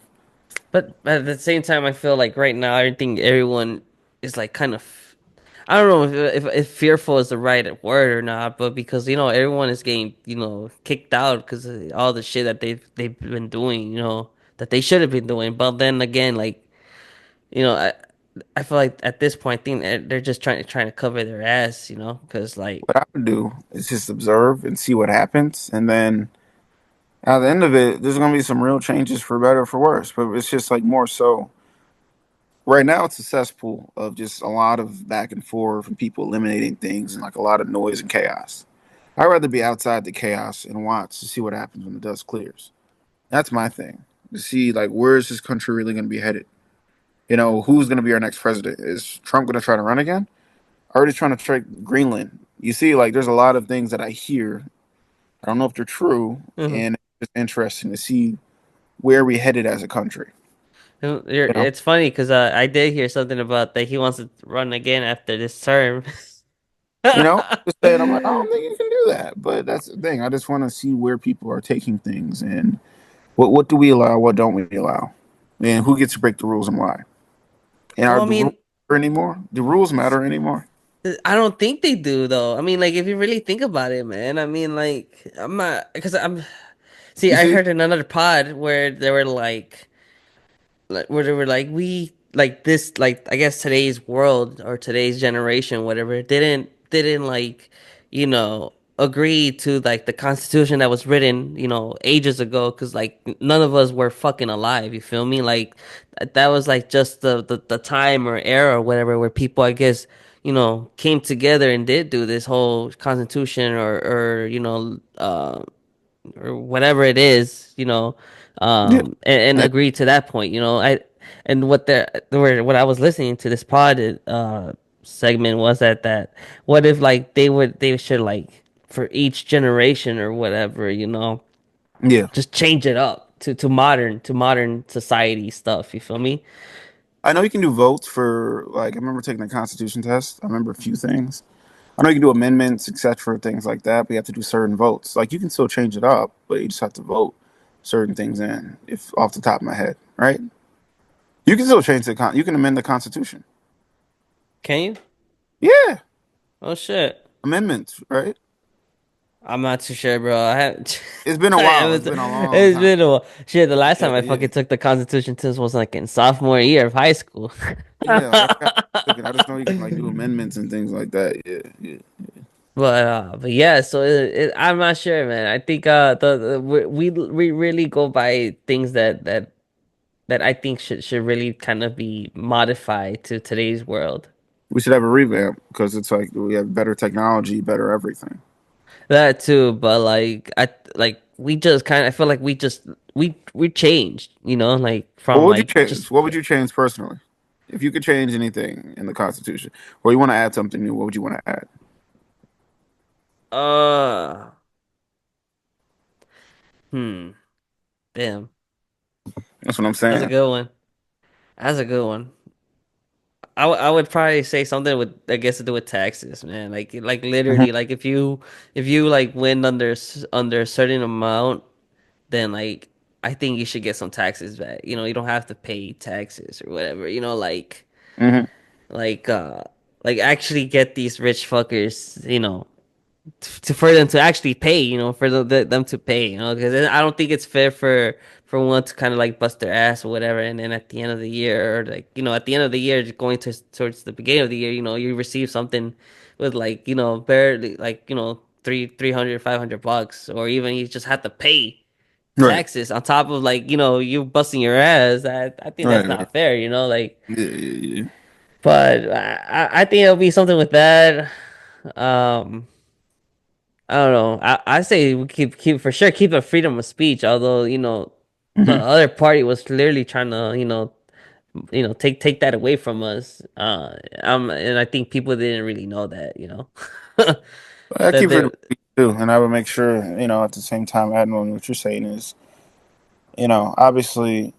But at the same time, I feel like right now, I think everyone is like kind of. I don't know if fearful is the right word or not, but because everyone is getting kicked out because of all the shit that they've been doing, that they should have been doing. But then again, like you know, I feel like at this point, I think they're just trying to cover their ass, because like. What I would do is just observe and see what happens, and then at the end of it, there's gonna be some real changes for better or for worse. But it's just like more so. Right now, it's a cesspool of just a lot of back and forth and people eliminating things and like a lot of noise and chaos. I'd rather be outside the chaos and watch to see what happens when the dust clears. That's my thing. To see like where is this country really going to be headed? Who's going to be our next president? Is Trump going to try to run again? Already trying to take Greenland. You see, like there's a lot of things that I hear. I don't know if they're true, Mhm. and it's interesting to see where we headed as a country. You know, It's funny because I did hear something about that he wants to run again after this term. just saying, I'm like, I don't think you can do that. But that's the thing. I just want to see where people are taking things and what do we allow, what don't we allow, and who gets to break the rules and why. And Well, are I the rules mean, matter anymore? Do rules matter anymore? I don't think they do though. I mean, like if you really think about it, man. I mean, like I'm not because I'm. See, You I see, heard in another pod where they were like where they were like we like this like I guess today's world or today's generation whatever didn't like agree to like the constitution that was written ages ago because like none of us were fucking alive, you feel me, like that was like just the time or era or whatever where people I guess came together and did do this whole constitution or whatever it is. Yeah. And Eh, agree to that point. I and what I was listening to this pod segment was that what if like they should like for each generation or whatever, yeah. just change it up to modern society stuff. You feel me? I know you can do votes for like I remember taking the Constitution test. I remember a few things. I know you can do amendments, etc., things like that, but you have to do certain votes. Like you can still change it up, but you just have to vote certain things in. If off the top of my head, right? You can still change you can amend the Constitution. Can you? Yeah, Oh shit. amendments, right? I'm not too sure, bro. I haven't. It's been a I while. It's haven't. been a long It's time. been a while. Shit, the last time Yeah, I yeah, fucking took the Constitution test was like in sophomore year of high school. yeah. Like I forgot. I just know you can like do amendments and things like that. Yeah, yeah. But yeah, so I'm not sure, man. I think we really go by things that I think should really kind of be modified to today's world. We should have a revamp because it's like we have better technology, better everything. That too, but like we just kind of I feel like we changed, like What from would you like change? just What would you change personally? If you could change anything in the Constitution, or you want to add something new, what would you want to add? uh hmm damn. That's what I'm That's a saying. good one. That's a good one. I would probably say something with I guess to do with taxes, man. Like Mhm. literally like if you like win under a certain amount, then like I think you should get some taxes back. You don't have to pay taxes or whatever. Mhm. Like uh like actually get these rich fuckers, for them to actually pay, for them to pay, because I don't think it's fair for one to kind of like bust their ass or whatever, and then at the end of the year, or like at the end of the year, going towards the beginning of the year, you receive something with like barely like $300 $500, or even you just have to pay Right. taxes on top of like you busting your ass. I think that's Right. Right. not fair, like. Yeah. Yeah. Yeah. But I think it'll be something with that. Um, I don't know. I say we keep for sure keep a freedom of speech. Although the Mhm. other party was clearly trying to take that away from us. And I think people didn't really know that. I That keep freedom they of speech too, and I would make sure at the same time, adding on what you're saying is obviously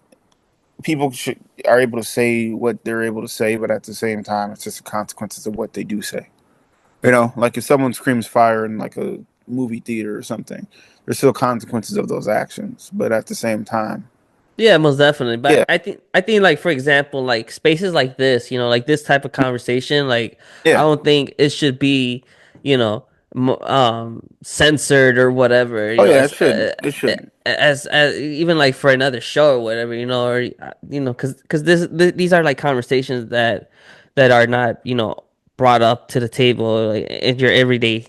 are able to say what they're able to say, but at the same time, it's just the consequences of what they do say. Like if someone screams fire in like a movie theater or something, there's still consequences of those actions. But at the same time, Yeah, most definitely. yeah, But I think like for example, like spaces like this, like this type of conversation, like I yeah. don't think it should be, censored or whatever, Oh yeah, it shouldn't. It shouldn't. as even like for another show or whatever, or because these are like conversations that are not, brought up to the table like in your everyday,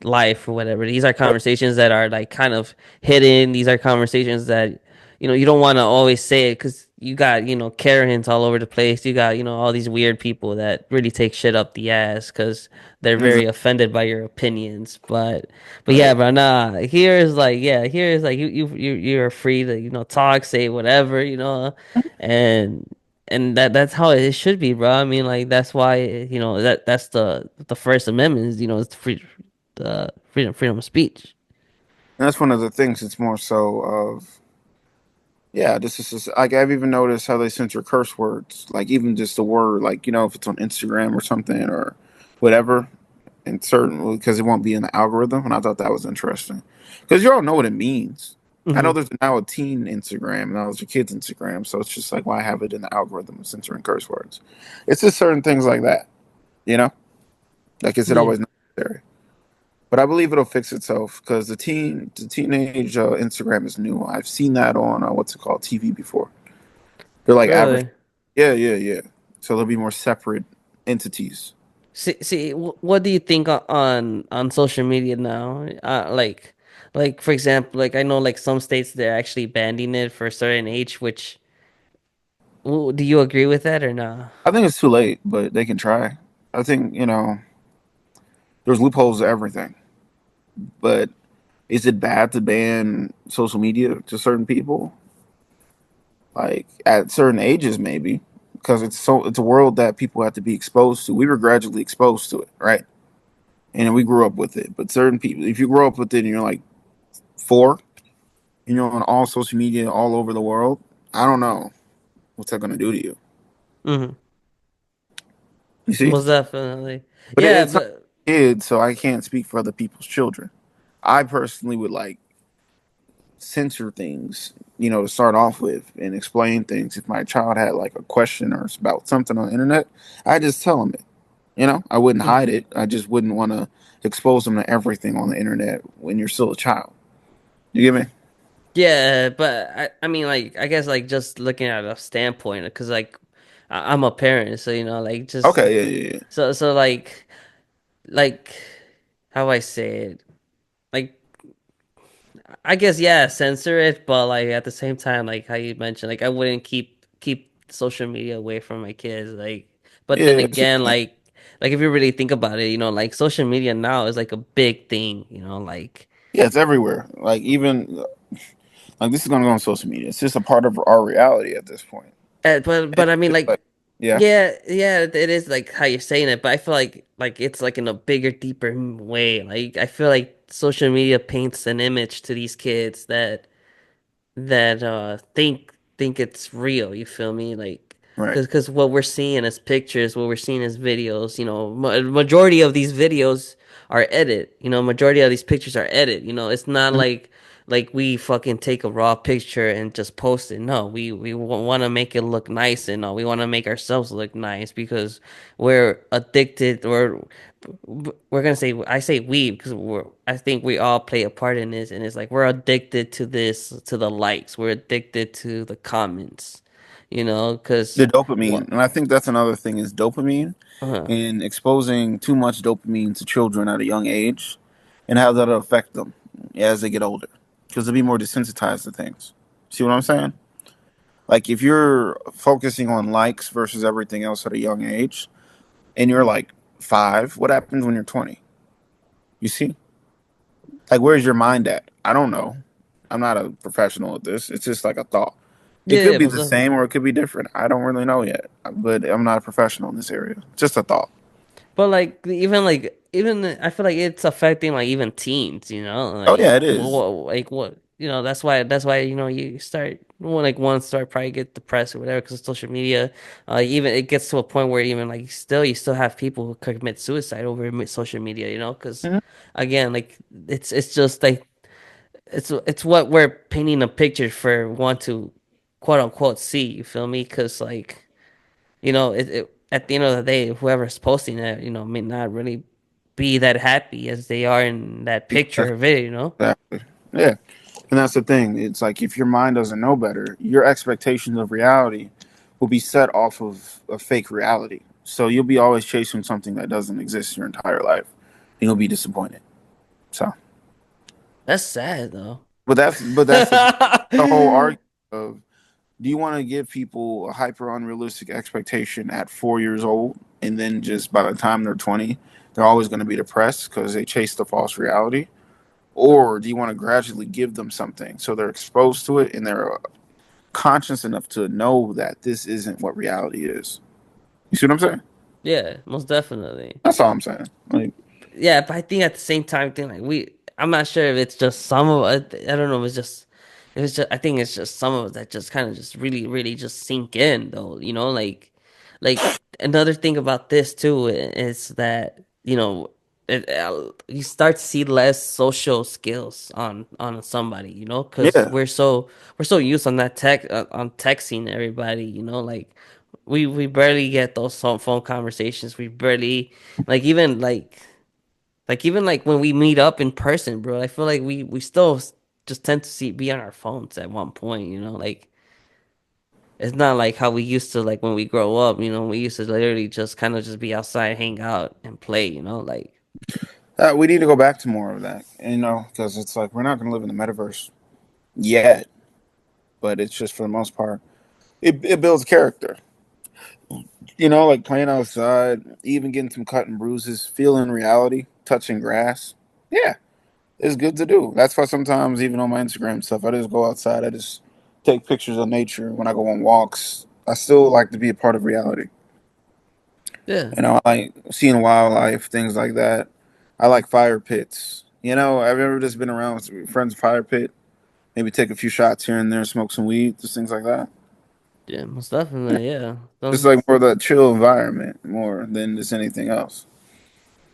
life or whatever. These are Right. conversations that are like kind of hidden. These are conversations that you don't want to always say it because you got, Karens all over the place. You got, all these weird people that really take shit up the ass because they're very Exactly. offended by your opinions. But yeah, Right. but nah, here is like you're free to, talk, say whatever, and that's how it should be, bro. I mean, like that's why, that's the First Amendment is, it's the freedom of speech. And that's one of the things. It's more so of yeah. This is just, like I've even noticed how they censor curse words. Like even just the word, like if it's on Instagram or something or whatever, and certain because it won't be in the algorithm. And I thought that was interesting because you all know what it means. I know Hmm. there's now a teen Instagram and now there's a kid's Instagram, so it's just like why have it in the algorithm of censoring curse words? It's just certain things like that, you know. Like is it Yeah, always necessary? But I believe it'll fix itself because the teenage Instagram is new. I've seen that on what's it called TV before. They're like average. really. Yeah, yeah, yeah. So there'll be more separate entities. See, what do you think on social media now? Like for example, like I know like some states they're actually banning it for a certain age. Which do you agree with that or not? I think it's too late, but they can try. I think there's loopholes to everything, but Is it bad to ban social media to certain people? Like at certain ages, maybe, because it's a world that people have to be exposed to. We were gradually exposed to it, right? And we grew up with it. But certain people, if you grow up with it and you're like 4, and you're on all social media all over the world, I don't know what's that going to do to you. Hmm. You see? Most definitely. But Yeah, it's not but kids, so I can't speak for other people's children. I personally would like censor things, to start off with and explain things. If my child had like a question or about something on the internet, I just tell them it. I wouldn't hide mhm. it. I just wouldn't want to expose them to everything on the internet when you're still a child. You get me? Yeah, but I mean, like, I guess, like, just looking at a standpoint, because, like, I'm a parent, so, like, just, Okay, yeah, yeah, yeah. so, like, how I say it, like, I guess, yeah, censor it, but, like, at the same time, like, how you mentioned, like, I wouldn't keep social media away from my kids, like, but then Yeah, I see again, what like, if you really think about it, like, social media now is, like, a big thing, like, yeah, it's everywhere. Like even like this is gonna go on social media. It's just a part of our reality at this point. but And I mean, it's like, like, yeah, yeah, it is like how you're saying it, but I feel like it's like in a bigger, deeper way. Like I feel like social media paints an image to these kids that think it's real. You feel me? Like right. because what we're seeing as pictures, what we're seeing as videos. Majority of these videos are edit. Majority of these pictures are edit. It's not Mhm. like we fucking take a raw picture and just post it. No, we want to make it look nice, and no, we want to make ourselves look nice because we're addicted. We're gonna say, I say we because I think we all play a part in this, and it's like we're addicted to this, to the likes, we're addicted to the comments, because The dopamine, what and I think that's another thing is dopamine uh and exposing too much dopamine to children at a young age, and how that'll affect them as they get older, because they'll be more desensitized to things. See what I'm saying? Like if you're focusing on likes versus everything else at a young age, and you're like 5, what happens when you're 20? You see? Like, where's your mind at? I don't know. I'm not a professional at this. It's just like a thought. It yeah, could yeah, be most the definitely. same or it could be different. I don't really know yet, but I'm not a professional in this area. Just a thought. But like even I feel like it's affecting like even teens, Oh like yeah, it is. what that's why you start like one start probably get depressed or whatever because of social media. Even it gets to a point where even like still you still have people who commit suicide over social media, because Mhm. again like it's just like it's what we're painting a picture for one to quote unquote see. You feel me? Because like at the end of the day, whoever's posting it, may not really be that happy as they are in that picture of it. Exactly. Yeah. And that's the thing. It's like if your mind doesn't know better, your expectations of reality will be set off of a fake reality. So you'll be always chasing something that doesn't exist your entire life. And you'll be disappointed. So, That's sad though. but that's the whole argument of, do you want to give people a hyper unrealistic expectation at 4 years old, and then just by the time they're 20, they're always going to be depressed because they chase the false reality? Or do you want to gradually give them something so they're exposed to it and they're conscious enough to know that this isn't what reality is? You see what I'm saying? Yeah, most definitely. That's all I'm saying. Like, Yeah, but I think at the same time, thing like I'm not sure if it's just some of us. I don't know. I think it's just some of us that just kind of just really, really just sink in though. Like another thing about this too is that you start to see less social skills on somebody. Because yeah, we're so used on that on texting everybody. Like we barely get those phone conversations. We barely like even like when we meet up in person, bro, I feel like we still just tend to be on our phones at one point, like it's not like how we used to like when we grow up, we used to literally just kind of just be outside, hang out and play, like we need to go back to more of that, because it's like we're not going to live in the metaverse yet, but it's just for the most part, it builds character. Like playing outside, even getting some cut and bruises, feeling reality, touching grass. Yeah, it's good to do. That's why sometimes even on my Instagram stuff, I just go outside. I just take pictures of nature when I go on walks. I still like to be a part of reality. Yeah, I like seeing wildlife, things like that. I like fire pits. I've ever just been around with friends' fire pit, maybe take a few shots here and there, smoke some weed, just things like that. yeah, most definitely, yeah. Just Those, like more of that chill environment more than just anything else.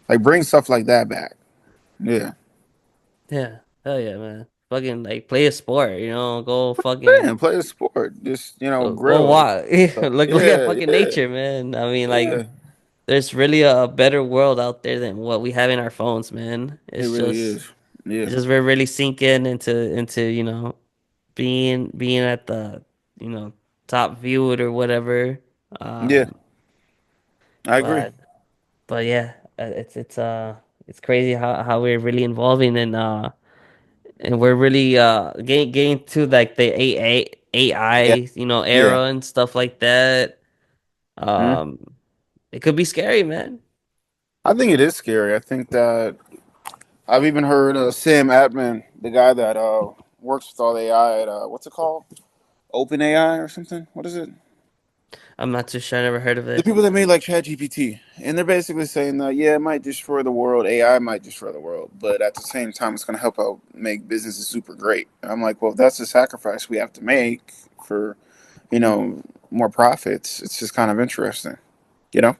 Like bring stuff like that back. Yeah. yeah, hell yeah, man. Fucking like play a sport, go Man, fucking play a sport. Just, go grill. walk. Stuff. Look at Yeah, fucking yeah, nature, man. I mean, like, yeah. there's really a better world out there than what we have in our phones, man. It really is. It's Yeah. just we're really sinking into being at the you know top viewed or whatever. Yeah. Um, I agree. but yeah, it's crazy how we're really evolving and we're really getting to like the AI Yeah. Yeah. era and stuff like that. Mhm. Um, it could be scary, man. I think it is scary. I think that I've even heard Sam Altman, the guy that works with all AI at what's it called? Open AI or something? What is it? I'm not too sure. I never heard of The it. people that made like ChatGPT, and they're basically saying that yeah, it might destroy the world. AI might destroy the world, but at the same time, it's going to help out make businesses super great. And I'm like, well, if that's the sacrifice we have to make for you know more profits. It's just kind of interesting, you know.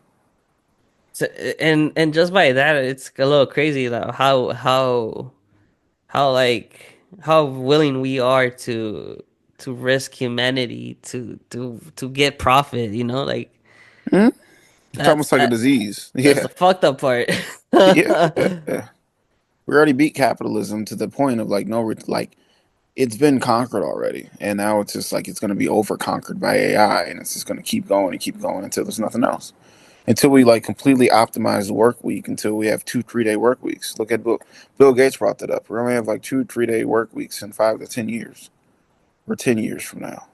So, and just by that, it's a little crazy though how willing we are to risk humanity to get profit, like Hmm. It's that's almost like a that disease. that's Yeah, the fucked up part. yeah, yeah, yeah. We already beat capitalism to the point of like no, like it's been conquered already, and now it's just like it's going to be over conquered by AI, and it's just going to keep going and keep going until there's nothing else. Until we like completely optimize the work week, until we have 2 3 day work weeks. Look at Bill Gates brought that up. We're going to have like 2 3 day work weeks in 5 to 10 years, or 10 years from now.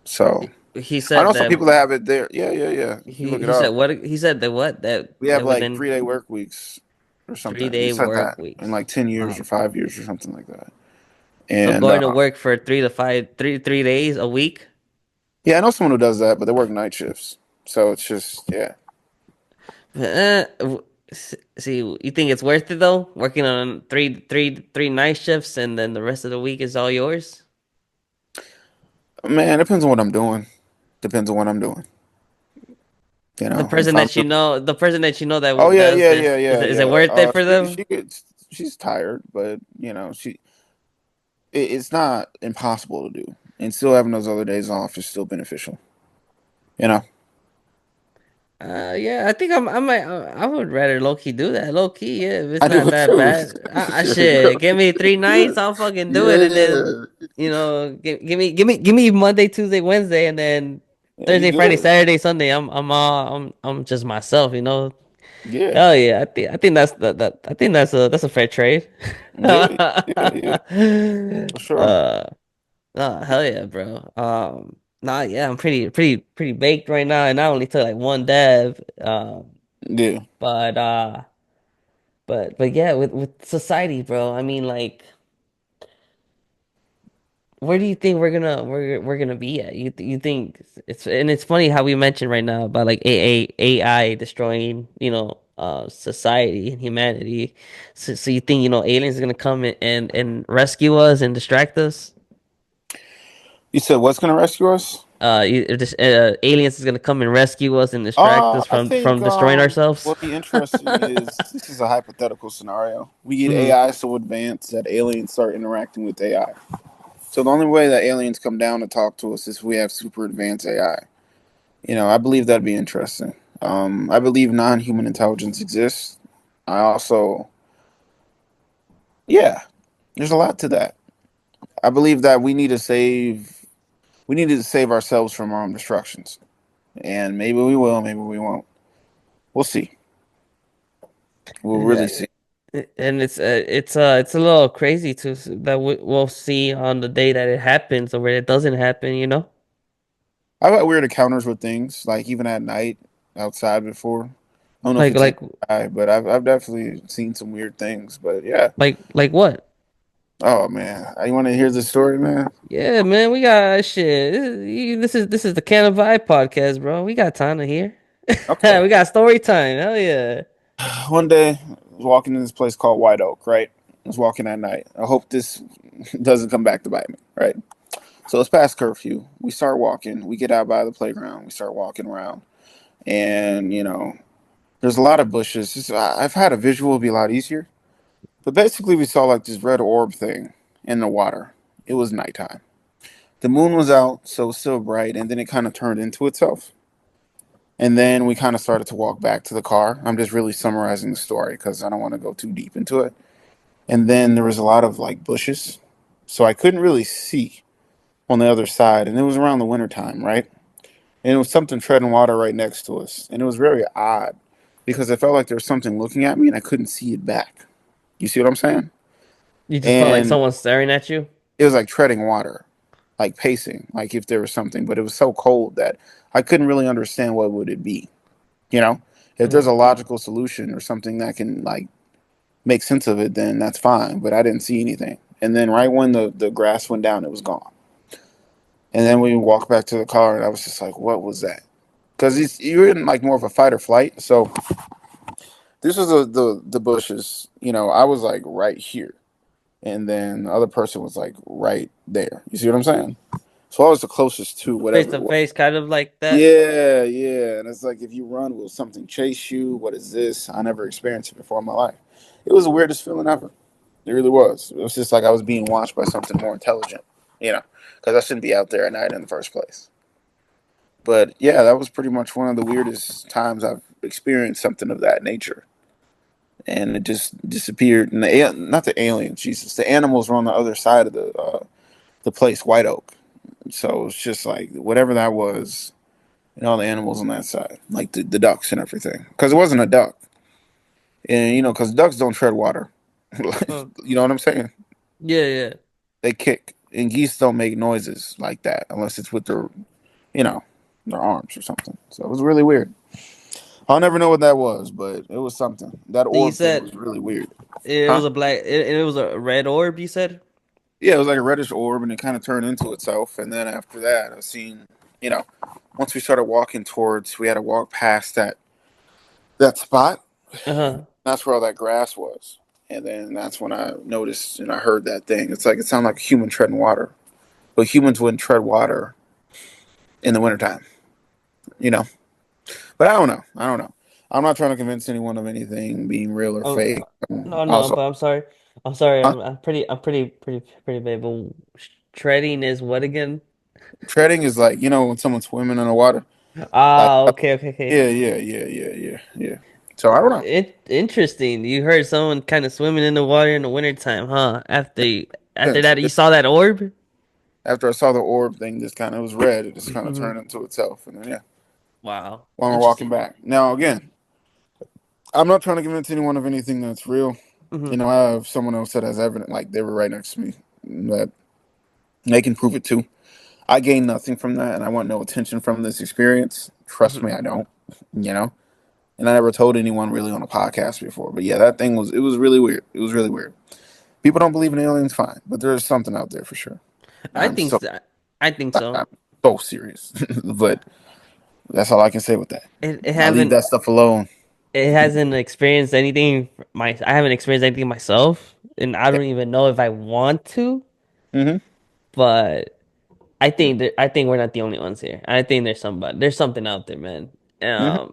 So He I said know some that people that have it there. Yeah, yeah, yeah. You can look it he said up. what he said that what We have that like within 3 day work weeks or three something. He day said work that in weeks. like 10 years or Wow. 5 years or something like that. So And going to work for 3 days a week. yeah, I know someone who does that, but they work night shifts. So it's just yeah. See, you think it's worth it though? Working on three night shifts and then the rest of the week is all yours? Man, it depends on what I'm doing. Depends on what I'm doing. If I'm doing, The person that you know oh that yeah, does yeah, this, yeah, yeah, is it yeah. worth it for them? She gets she's tired, but it's not impossible to do. And still having those other days off is still beneficial. You know. Yeah, I think I would rather low key do that. Low key, yeah, if it's I do not it that too. bad. Yeah, Shit, give me 3 nights, I'll fucking do it, and then yeah, give me Monday, Tuesday, Wednesday, and then yeah. You Thursday, Friday, good? Saturday, Sunday. I'm just myself. Yeah, Hell yeah, I think I think that's a fair trade. yeah, yeah, yeah. For sure. uh, nah, hell yeah, bro. Nah, yeah, I'm pretty baked right now, and I only took like one dab. Yeah. But yeah, with society, bro. I mean, like, where do you think we're gonna be at? You think it's funny how we mentioned right now about like AI destroying society and humanity. So you think aliens are gonna come and rescue us and distract us? You said what's gonna rescue us? Aliens is gonna come and rescue us and distract us I think from destroying ourselves. what'll be interesting is this is a hypothetical scenario. We get Hmm. AI so advanced that aliens start interacting with AI. So the only way that aliens come down to talk to us is if we have super advanced AI. I believe that'd be interesting. I believe non-human intelligence exists. I also, yeah, there's a lot to that. I believe that we need to save ourselves from our own destructions, and maybe we will, maybe we won't. We'll see. We'll really Yeah. see. And it's a little crazy that we'll see on the day that it happens or where it doesn't happen. I've had weird encounters with things, like even at night outside before. I don't know if Like it's like AI, but I've definitely seen some weird things. But yeah, like what? Oh man, you want to hear the story, man? Yeah, man, we got shit. This is the Canna Vibe podcast, bro. We got time to hear. Okay. We got story time. Hell yeah. One day, I was walking in this place called White Oak, right? I was walking at night. I hope this doesn't come back to bite me, right? So it's past curfew. We start walking. We get out by the playground. We start walking around, and there's a lot of bushes. I've had a visual be a lot easier, but basically, we saw like this red orb thing in the water. It was nighttime. The moon was out, so it was still bright, and then it kind of turned into itself. And then we kind of started to walk back to the car. I'm just really summarizing the story because I don't want to go too deep into it. And then there was a lot of like bushes, so I couldn't really see on the other side. And it was around the winter time, right? And it was something treading water right next to us, and it was very odd because I felt like there was something looking at me, and I couldn't see it back. You see what I'm saying? You just felt like And someone staring at you? it was like treading water, like pacing, like if there was something, but it was so cold that I couldn't really understand what would it be. You know, if there's Mhm. a logical solution or something that can like make sense of it, then that's fine. But I didn't see anything. And then right when the grass went down, it was gone. And then we walked back to the car, and I was just like, "What was that?" Because you're in like more of a fight or flight. So this was the bushes. I was like right here, and then the other person was like right there. You see what I'm saying? So I was the closest to Face whatever it to was. face, kind of like that. Yeah, yeah. And it's like if you run, will something chase you? What is this? I never experienced it before in my life. It was the weirdest feeling ever. It really was. It was just like I was being watched by something more intelligent, because I shouldn't be out there at night in the first place. But yeah, that was pretty much one of the weirdest times I've experienced something of that nature. And it just disappeared. And not the aliens, Jesus, the animals were on the other side of the place, White Oak. So it's just like whatever that was, and all the animals on that side, like the ducks and everything. Because it wasn't a duck, and because ducks don't tread water. Huh. You know what I'm saying? Yeah, yeah. They kick, and geese don't make noises like that unless it's with you know, their arms or something. So it was really weird. I'll never know what that was, but it was something. That And you orb thing said was really weird. it Huh? was a black, it was a red orb, you said? Yeah, it was like a reddish orb, and it kind of turned into itself. And then after that, I seen, you know, once we started walking towards, we had to walk past that spot. Uh-huh. That's where all that grass was. And then that's when I noticed and I heard that thing. It's like it sounded like a human treading water, but humans wouldn't tread water in the wintertime, you know. But I don't know. I don't know. I'm not trying to convince anyone of anything being real or Oh, fake. no, no, Also, but I'm sorry. I'm sorry. huh? I'm pretty big. But treading is what again? Treading is like when someone's swimming in the water. Like, Ah, okay, okay, okay. yeah, yeah, yeah, yeah, yeah, yeah. So I don't know. Interesting. You heard someone kind of swimming in the water in the wintertime, huh? After Since that, you saw that orb? after I saw the orb thing, just kind of it was red. It just kind of Hmm. turned into itself, and then yeah, Wow. while we're walking Interesting. back. Now again, I'm not trying to convince anyone of anything that's real. Hmm. I have someone else that has evidence, like they were right next to me, that they can prove it too. I gain nothing from that, and I want no attention from this experience. Trust Hmm. me, I don't. You know, and I never told anyone really on a podcast before. But yeah, that thing was really weird. It was really weird. People don't believe in aliens, fine, but there's something out there for sure. I I'm think so so. I think so. I'm so serious, but that's all I can say with that. It I leave haven't that stuff alone. it hasn't experienced anything I haven't experienced anything myself, and I Yeah. don't even know if I want to, Hmm. but I think we're not the only ones here. I think there's something out there, man. Hmm.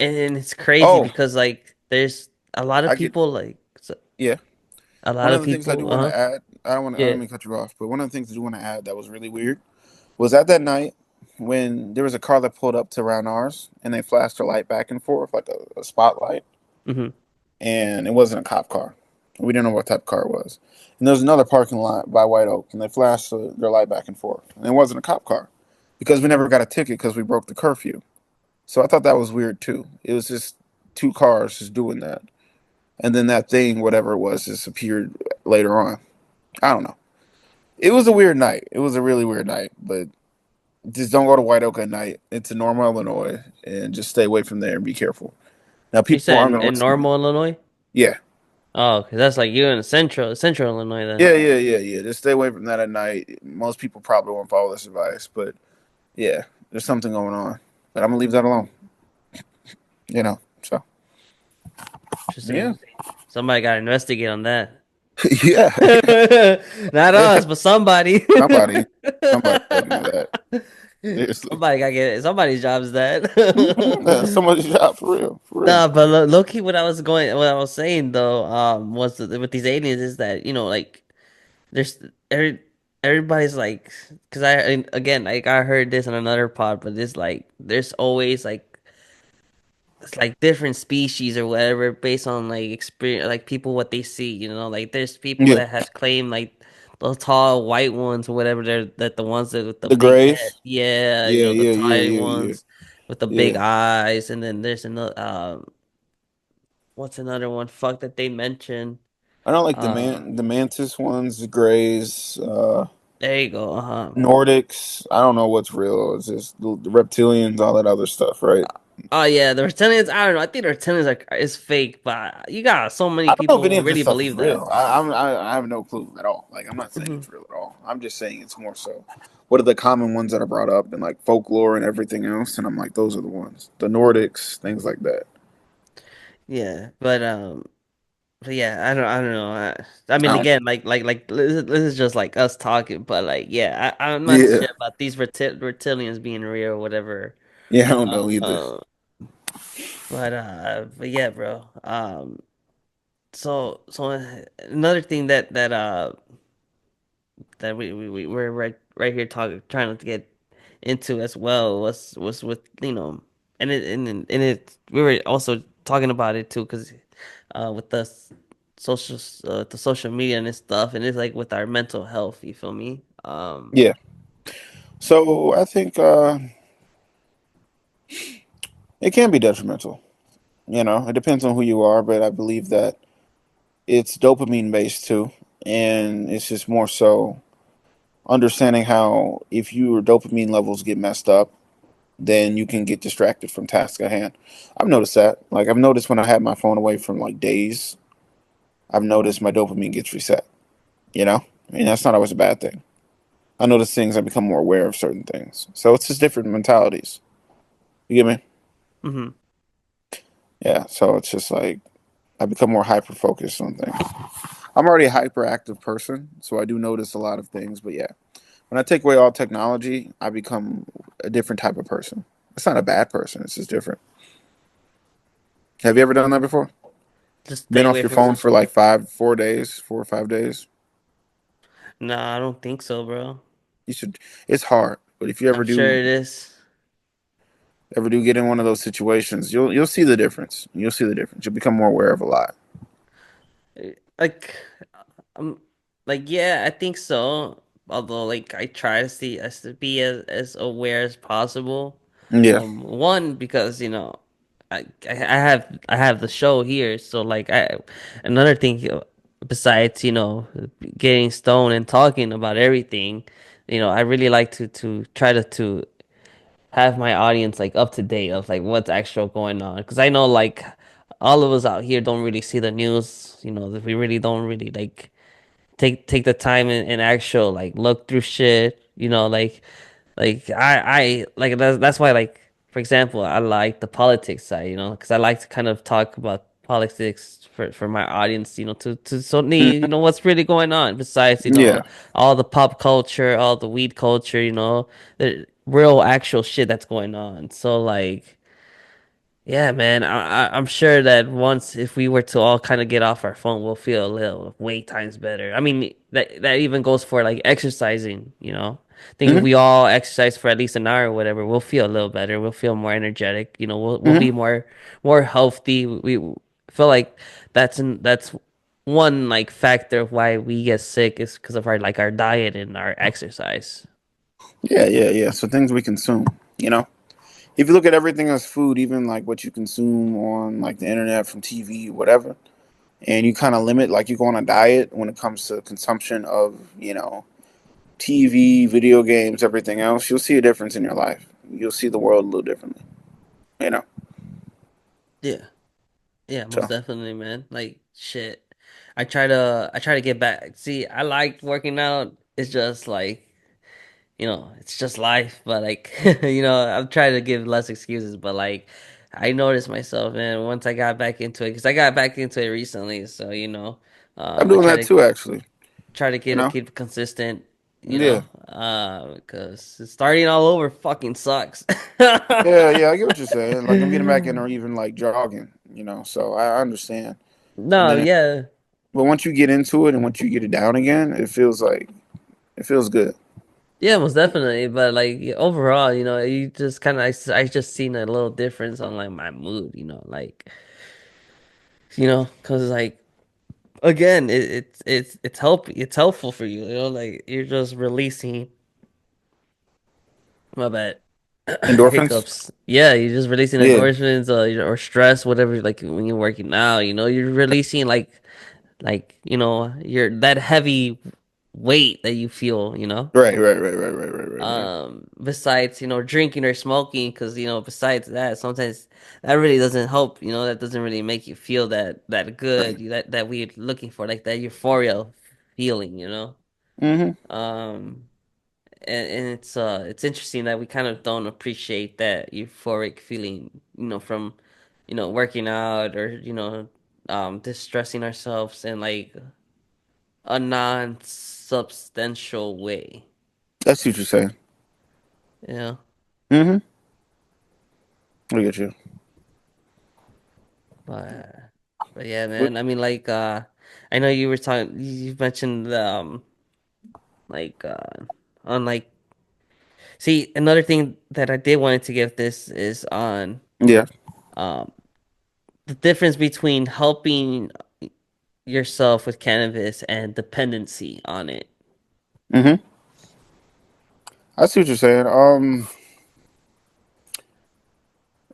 And it's crazy Oh, because like there's a lot of I get people like yeah. a lot One of of the things I do people, want to add, I yeah. don't mean to cut you off, but one of the things I do want to add that was really weird was at that night when there was a car that pulled up to around ours and they flashed their light back and forth like a spotlight, Hmm. and it wasn't a cop car. We didn't know what type of car it was. And there was another parking lot by White Oak, and they flashed their light back and forth, and it wasn't a cop car because we never got a ticket because we broke the curfew. So I thought that was weird too. It was just two cars just doing that, and then that thing, whatever it was, just appeared later on. I don't know. It was a weird night. It was a really weird night, but just don't go to White Oak at night. It's in Normal, Illinois, and just stay away from there and be careful. Now, You people said aren't in, going to in listen to me. Normal, Illinois? Yeah, Oh, 'cause that's like you in Central Illinois then. Yeah. Just stay away from that at night. Most people probably won't follow this advice, but yeah, there's something going on. But I'm gonna leave that alone. So yeah, Interesting. Somebody got to investigate on that. yeah, Not yeah. us, but somebody. Somebody, somebody look into that. Seriously, Somebody got to get it. Somebody's job is so that. much job for real, for real. Nah, but low key, what I was saying though, was that with these aliens is that like there's everybody's like, because and again, like I heard this on another pod, but it's like there's always like it's like different species or whatever based on like experience, like people what they see, like there's people Yeah, that have claimed like the tall white ones or whatever, they're that the ones that with the the big head, Grays. yeah, Yeah, the yeah, yeah, tall yeah, yeah, ones with the big yeah. eyes, and then there's another what's another one? Fuck that they mentioned. I don't like Uh, the mantis ones, the Grays, there you go. Uh-huh. Nordics. I don't know what's real. It's just the reptilians, all that other stuff, right? Oh yeah, the reptilians. I don't know. I think the reptilians is fake, but you got so many I don't know if people any who of this really stuff is believe that. real. I have no clue at all. Like I'm not saying Hmm. it's real at all. I'm just saying it's more so. What are the common ones that are brought up in like folklore and everything else? And I'm like, those are the ones. The Nordics, things like that. Yeah, but yeah, I don't know. I I mean, don't. again, this is just like us talking, but like, yeah, I'm not Yeah, sure about these reptilians being real or whatever. yeah, I don't know either. But yeah, bro. So another thing that we're right here talking trying to get into as well was with we were also talking about it too because with social the social media and stuff, and it's like with our mental health, you feel me? Yeah. So I think it can be detrimental. It depends on who you are, but I believe that it's dopamine based too, and it's just more so understanding how if your dopamine levels get messed up, then you can get distracted from task at hand. I've noticed that. Like I've noticed when I have my phone away from like days, I've noticed my dopamine gets reset. You know, I mean that's not always a bad thing. I notice things. I become more aware of certain things. So it's just different mentalities. You get me? hmm Yeah. So it's just like I become more hyper focused on things. I'm already a hyperactive person, so I do notice a lot of things. But yeah, when I take away all technology, I become a different type of person. It's not a bad person. It's just different. Have you ever done that before? just Been stay off away your from phone for social like media. 4 or 5 days? Nah, I don't think so, bro. You should. It's hard, but if you I'm sure it is. ever do get in one of those situations, you'll see the difference. You'll see the difference. You'll become more aware of a lot. Like, um, yeah, I think so. Although, like, I try to see as to be as aware as possible. Yeah. One because I have the show here, so like another thing besides getting stoned and talking about everything, I really like to try to have my audience like up to date of like what's actual going on because I know like all of us out here don't really see the news. That we really don't really like take the time and actual like look through shit. Like I like that's why like for example I like the politics side. Because I like to kind of talk about politics for my audience. To so need Mhm. what's really going on besides Yeah. all the pop culture, all the weed culture. The real actual shit that's going on. So like. Yeah, man. I'm sure that once if we were to all kind of get off our phone, we'll feel a little way times better. I mean, that even goes for like exercising, I think if Hmm. we all exercise for at least an hour or whatever, we'll feel a little better. We'll feel more energetic. We'll Hmm. be more healthy. We feel like that's one like factor of why we get sick is because of our diet and our exercise. Yeah. So things we consume. You know, if you look at everything as food, even like what you consume on like the internet from TV, whatever, and you kind of limit, like you go on a diet when it comes to consumption of, TV, video games, everything else, you'll see a difference in your life. You'll see the world a little differently. You know. Yeah. Yeah, most So definitely, man. Like shit. I try to get back. See, I like working out. It's just like, it's just life. But like, I'm trying to give less excuses. But like, I noticed myself, man, once I got back into it, because I got back into it recently. So, I'm I doing that too, actually. try to You keep know? keep it consistent. Yeah. Because starting all over fucking sucks. Yeah, yeah, I get what you're saying. Like I'm getting back in or even like jogging, so I understand. And No, then yeah. but once you get into it and once you get it down again, it feels good. Yeah, most definitely. But like overall, you just kind of I just seen a little difference on like my mood. Like because like again, it's helpful for you. Like you're just releasing my bad Endorphins? hiccups. Yeah, you're just releasing Yeah, endorphins or stress, whatever. Like when you're working out, you're releasing like you're that heavy weight that you feel. right. Besides drinking or smoking, because besides that, sometimes that really doesn't help. That doesn't really make you feel that good, Right. that we're looking for, like that euphoria feeling. Mm-hmm. um and it's interesting that we kind of don't appreciate that euphoric feeling, from working out, or distressing ourselves in like a non-substantial way. That's what you're saying. Yeah. Mm-hmm. I get you. But but yeah, But man. I mean, like, I know you were talking. You mentioned like, on like. See, another thing that I did wanted to give this is on yeah. um the difference between helping yourself with cannabis and dependency on it. Mm-hmm. I see what you're saying.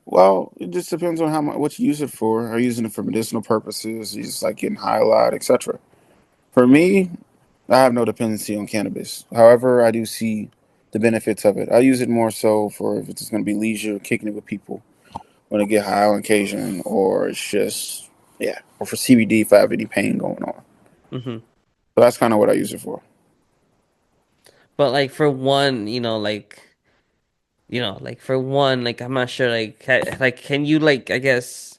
Well, it just depends on how much what you use it for. Are you using it for medicinal purposes? You just like getting high a lot, etc. For me, I have no dependency on cannabis. However, I do see the benefits of it. I use it more so for if it's going to be leisure, kicking it with people when I get high on occasion, or it's just, yeah, or for CBD if I have any pain going on. Hmm. So that's kind of what I use it for. But like for one, like for one, like I'm not sure, like can you like I guess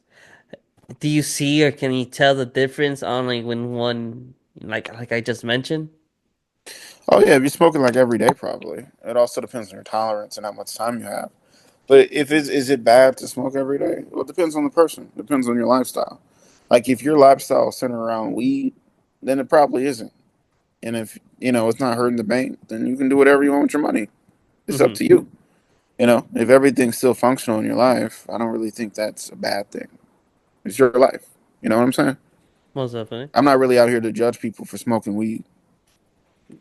do you see or can you tell the difference on like when one like I just mentioned? Oh yeah, if you're smoking like every day, probably. It also depends on your tolerance and how much time you have. But if it's is it bad to smoke every day? Well, it depends on the person. Depends on your lifestyle. Like if your lifestyle is centered around weed, then it probably isn't. And if it's not hurting the bank, then you can do whatever you want with your money. It's up Hmm. to you. If everything's still functional in your life, I don't really think that's a bad thing. It's your life. You know what I'm saying? Most definitely. I'm not really out here to judge people for smoking weed.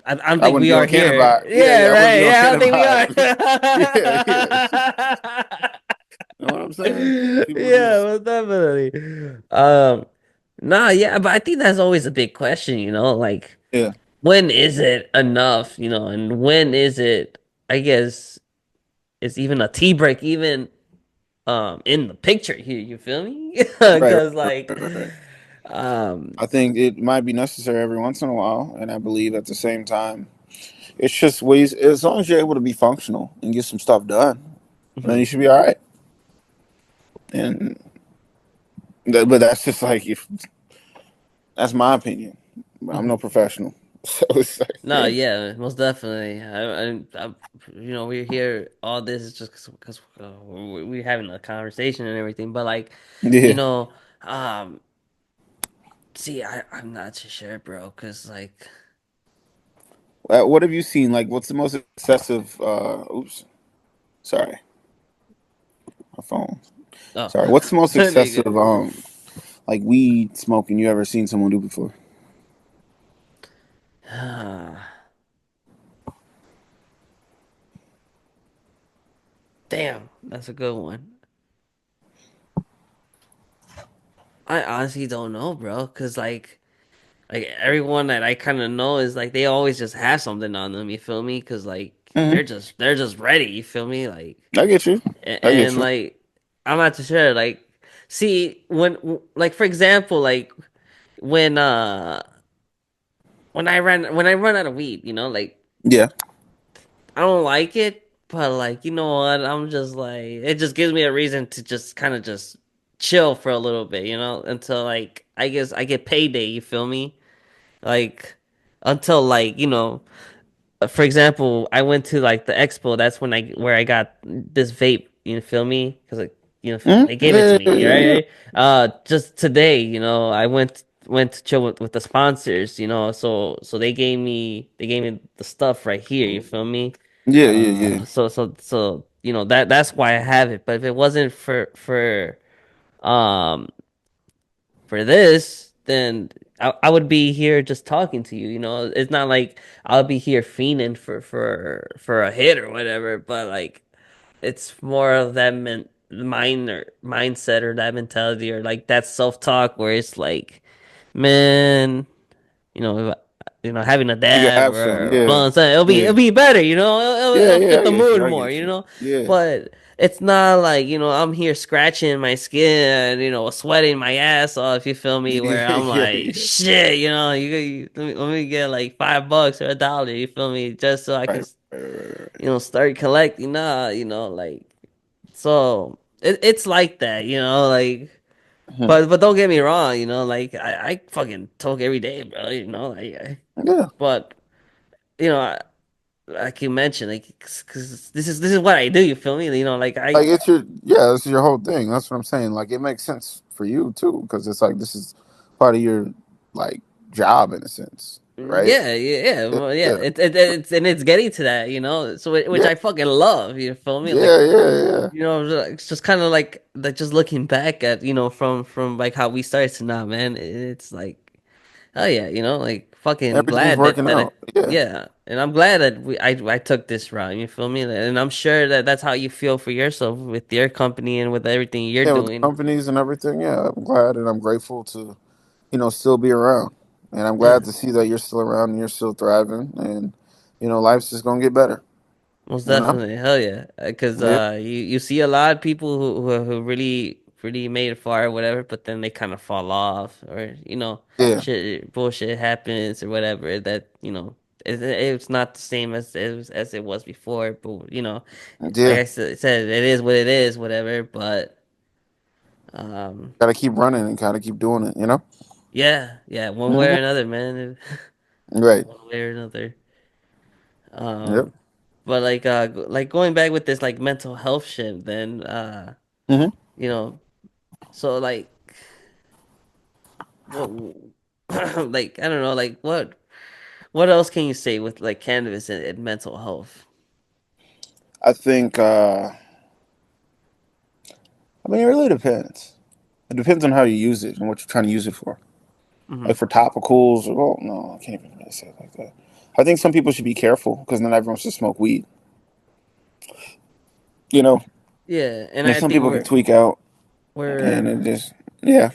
I don't I think wouldn't we be are on here. Canna. Yeah, Yeah, yeah, I wouldn't be right. on Yeah, I don't Canna. think we are. Yeah, yeah. You know what I'm saying? People Yeah, just most definitely. Nah, yeah, but I think that's always a big question, like yeah, when is it enough, and when is it, I guess, is even a tea break even in the picture here, you feel me? right, Because right, like right. um I think it might be necessary every once in a while, and I believe at the same time, it's just ways. As long as you're able to be functional and get some stuff done, then you mhm, should be all right. And but that's just like if that's my opinion. But I'm no mhm. professional, so it's No, like yeah, most definitely. We're here. All this is just because we're having a conversation and everything. But like, you yeah. know, um, see, I'm not too sure, bro. Cause like, What have you seen? Like, what's the most excessive? Oops, sorry, my phone. oh, Sorry, what's the most excessive nigga, like weed smoking you ever seen someone do before? damn, that's a good one. I honestly don't know, bro. Cause like everyone that I kind of know is like they always just have something on them. You feel me? Cause like Hmm. they're just ready. You feel me? Like. I get you. I get And you. like I'm not too sure. Like, see when like for example, like when when I run out of weed, like Yeah. I don't like it, but like you know what, I'm just like it just gives me a reason to just kind of just chill for a little bit, until like I guess I get payday. You feel me? Like until like for example, I went to like the expo. That's when I got this vape. You feel me? Because like they gave it to Yeah, yeah, me, yeah, yeah. right? Just today, I went to chill with the sponsors. So they gave me the stuff right here. You feel me? Yeah, yeah, yeah. So that's why I have it. But if it wasn't um for this, then I would be here just talking to you. It's not like I'll be here fiending for a hit or whatever. But like, it's more of that mindset or that mentality or like that self talk where it's like, man, if having a You can dab have some. or Yeah, blowing something, it'll yeah, be better. It'll yeah, yeah. fit I the get mood you. I more. get you. Yeah, But it's not like I'm here scratching my skin, sweating my ass off. You feel me? yeah, Where I'm yeah, like, yeah. shit, let me get like $5 or $1. You feel me? Just so I can, Right, right, right, right. start collecting. Nah, like so it's like that. Like. Mhm. But don't get me wrong, like I fucking talk every day, bro. Like, Yeah, but you know, I, like you mentioned, like, because this is what I do. You feel me? Like like it's your yeah. This is your whole thing. That's what I'm saying. Like it makes sense for you too, because it's like this is part of your like job in a sense, right? yeah, yeah, yeah, Yeah, well, yeah. yeah, It's getting to that, so which yeah, I fucking love. You feel me? yeah, Like, yeah, it's just kind of like just looking back at from like how we started to now, man. It's like. Oh yeah, like yeah. fucking Everything's glad working that I, out. Yeah, yeah, and I'm glad that I took this route. You feel me? And I'm sure that that's how you feel for yourself with your company and with everything you're yeah. With the doing. companies and everything. Yeah, I'm glad and I'm grateful to still be around. And I'm glad Yeah, to see that you're still around and you're still thriving. And, life's just going to get better. most You know? definitely, hell yeah. Because Yeah. you see a lot of people who really really made it far or whatever, but then they kind of fall off or Yeah. shit bullshit happens or whatever that it's not the same as it was before. But like Yeah. I said, it is what it is, whatever. But um, Got to keep running and kind of keep doing it? yeah, yeah, one way or Hmm. another, man, Right. one way or another. Yep. Um, but like going back with this like mental health shit, then Hmm. you know, so like what, like I don't know, like what else can you say with like cannabis and mental health? I think, I mean, it really depends. It depends on how you use it and what you're trying to use it for. Hmm. Like for topicals, well, no, I can't even really say it like that. I think some people should be careful because not everyone should smoke weed. You know, Yeah, and like I some think people can tweak out and we're it just, yeah.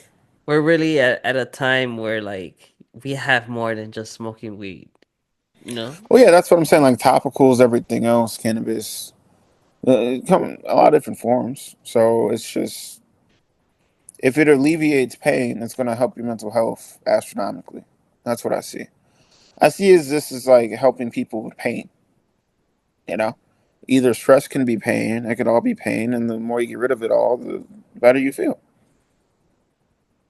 we're really at a time where like we have more than just smoking weed, you know? Well, yeah, that's what I'm saying. Like topicals, everything else, cannabis, it come in a lot of different forms. So it's just if it alleviates pain, it's going to help your mental health astronomically. That's what I see. I see as this is like helping people with pain. You know, either stress can be pain, it could all be pain, and the more you get rid of it all, the better you feel.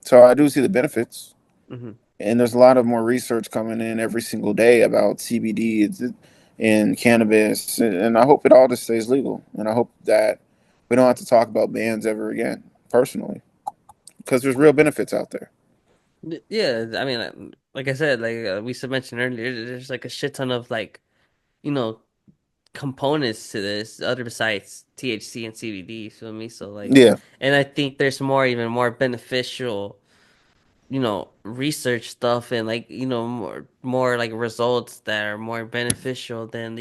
So I do see the benefits. Hmm. And there's a lot of more research coming in every single day about CBD and cannabis, and I hope it all just stays legal. And I hope that we don't have to talk about bans ever again, personally, because there's real benefits out there. Yeah, I mean, like I said, like we mentioned earlier, there's like a shit ton of like, you know, components to this other besides THC and CBD, you feel me? So like, Yeah, and I think there's even more beneficial, research stuff and like, more like results that are more beneficial than,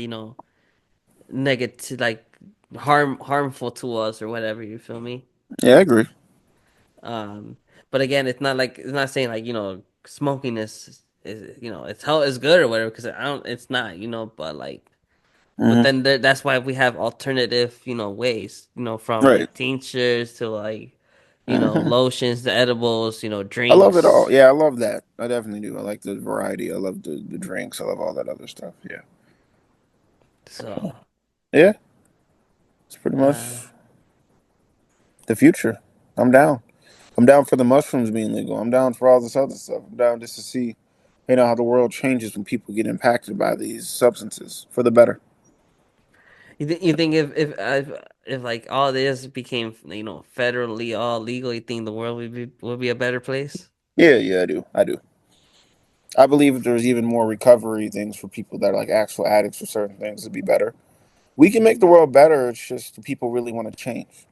negative, like harmful to us or whatever, you feel me? yeah, I agree. Um, but again, it's not saying like smoking is it's hell is good or whatever because I don't it's not but like but Hmm. then that's why we have alternative ways from Right. like tinctures to like lotions, the edibles, I love it all. drinks. Yeah, I love that. I definitely do. I like the variety. I love the drinks. I love all that other stuff. Yeah. So, Yeah, it's pretty much uh, the future. I'm down. I'm down for the mushrooms being legal. I'm down for all this other stuff. I'm down just to see, how the world changes when people get impacted by these substances for the better. you think if like all this became federally all legal, you think the world would be a better place? Yeah, yeah, I do. I do. I believe if there's even more recovery things for people that are like actual addicts for certain things, it'd be better. We can make the world better. It's just the people really want to change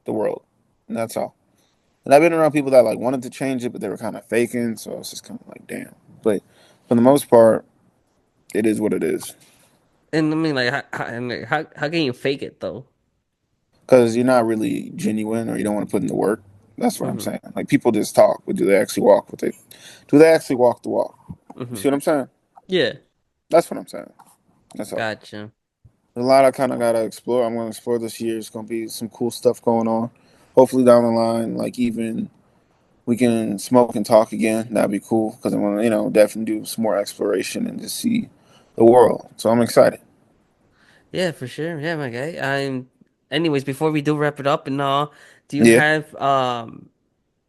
the world, and that's all. And I've been around people that like wanted to change it, but they were kind of faking. So it's just kind of like, damn. But for the most part, it is what it is. And I mean, like, how can you fake it though? Because you're not really genuine, or you don't want to put in the work. That's what I'm Hmm. saying. Like people just talk, but do they actually walk? Do they actually walk the walk? You Hmm. see what I'm saying? Yeah, That's what I'm saying. That's all. gotcha. A lot I kind of gotta explore. I'm gonna explore this year. It's gonna be some cool stuff going on. Hopefully down the line, like even we can smoke and talk again. That'd be cool because I want to, definitely do some more exploration and just see the world. So I'm excited. Yeah, for sure. Yeah, my guy. Anyways, before we do wrap it up and all, do you Yeah, have um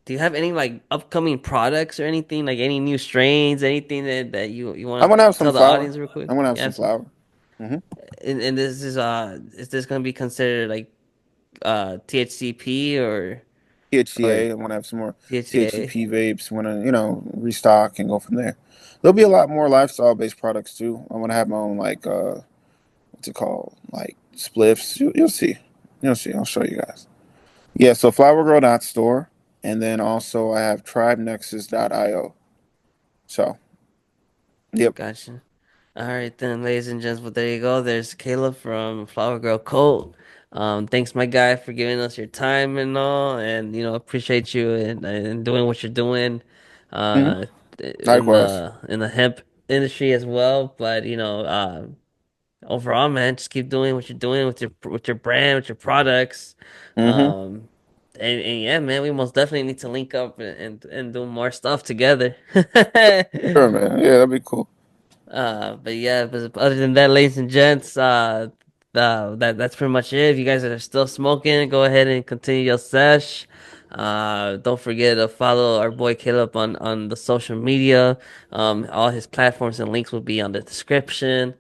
do you have any like upcoming products or anything, like any new strains, anything that you I'm want gonna to have some tell the flour. audience real quick? I'm gonna have You some have some, flour. hmm and is this gonna be considered like THCP or THCA. I'm gonna have some more THCA? THCP vapes. Want to restock and go from there. There'll be a lot more lifestyle based products too. I'm gonna have my own like what's it called, like spliffs. You'll see. You'll see. I'll show you guys. Yeah. So flowergirl.store, and then also I have tribenexus.io. So yep. Gotcha. All right then, ladies and gents. Well, there you go. There's Caleb from Flower Girl Cult. Thanks, my guy, for giving us your time and all, and appreciate you and doing what you're doing, hmm uh, in Likewise. the hemp industry as well. But overall, man, just keep doing what you're doing with your brand, with your products. hmm Um, and yeah, man, we most definitely need to link up and do more stuff together. Sure, man. Yeah, that'd be cool. But yeah, but other than that, ladies and gents, that's pretty much it. If you guys are still smoking, go ahead and continue your sesh. Don't forget to follow our boy Caleb on the social media. All his platforms and links will be on the description.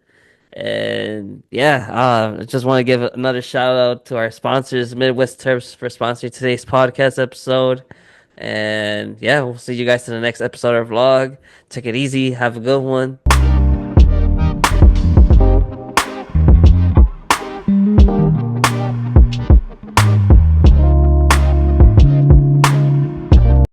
And yeah, I just want to give another shout out to our sponsors, Midwest Terps, for sponsoring today's podcast episode. And yeah, we'll see you guys in the next episode of our vlog. Take it easy. Have a good one.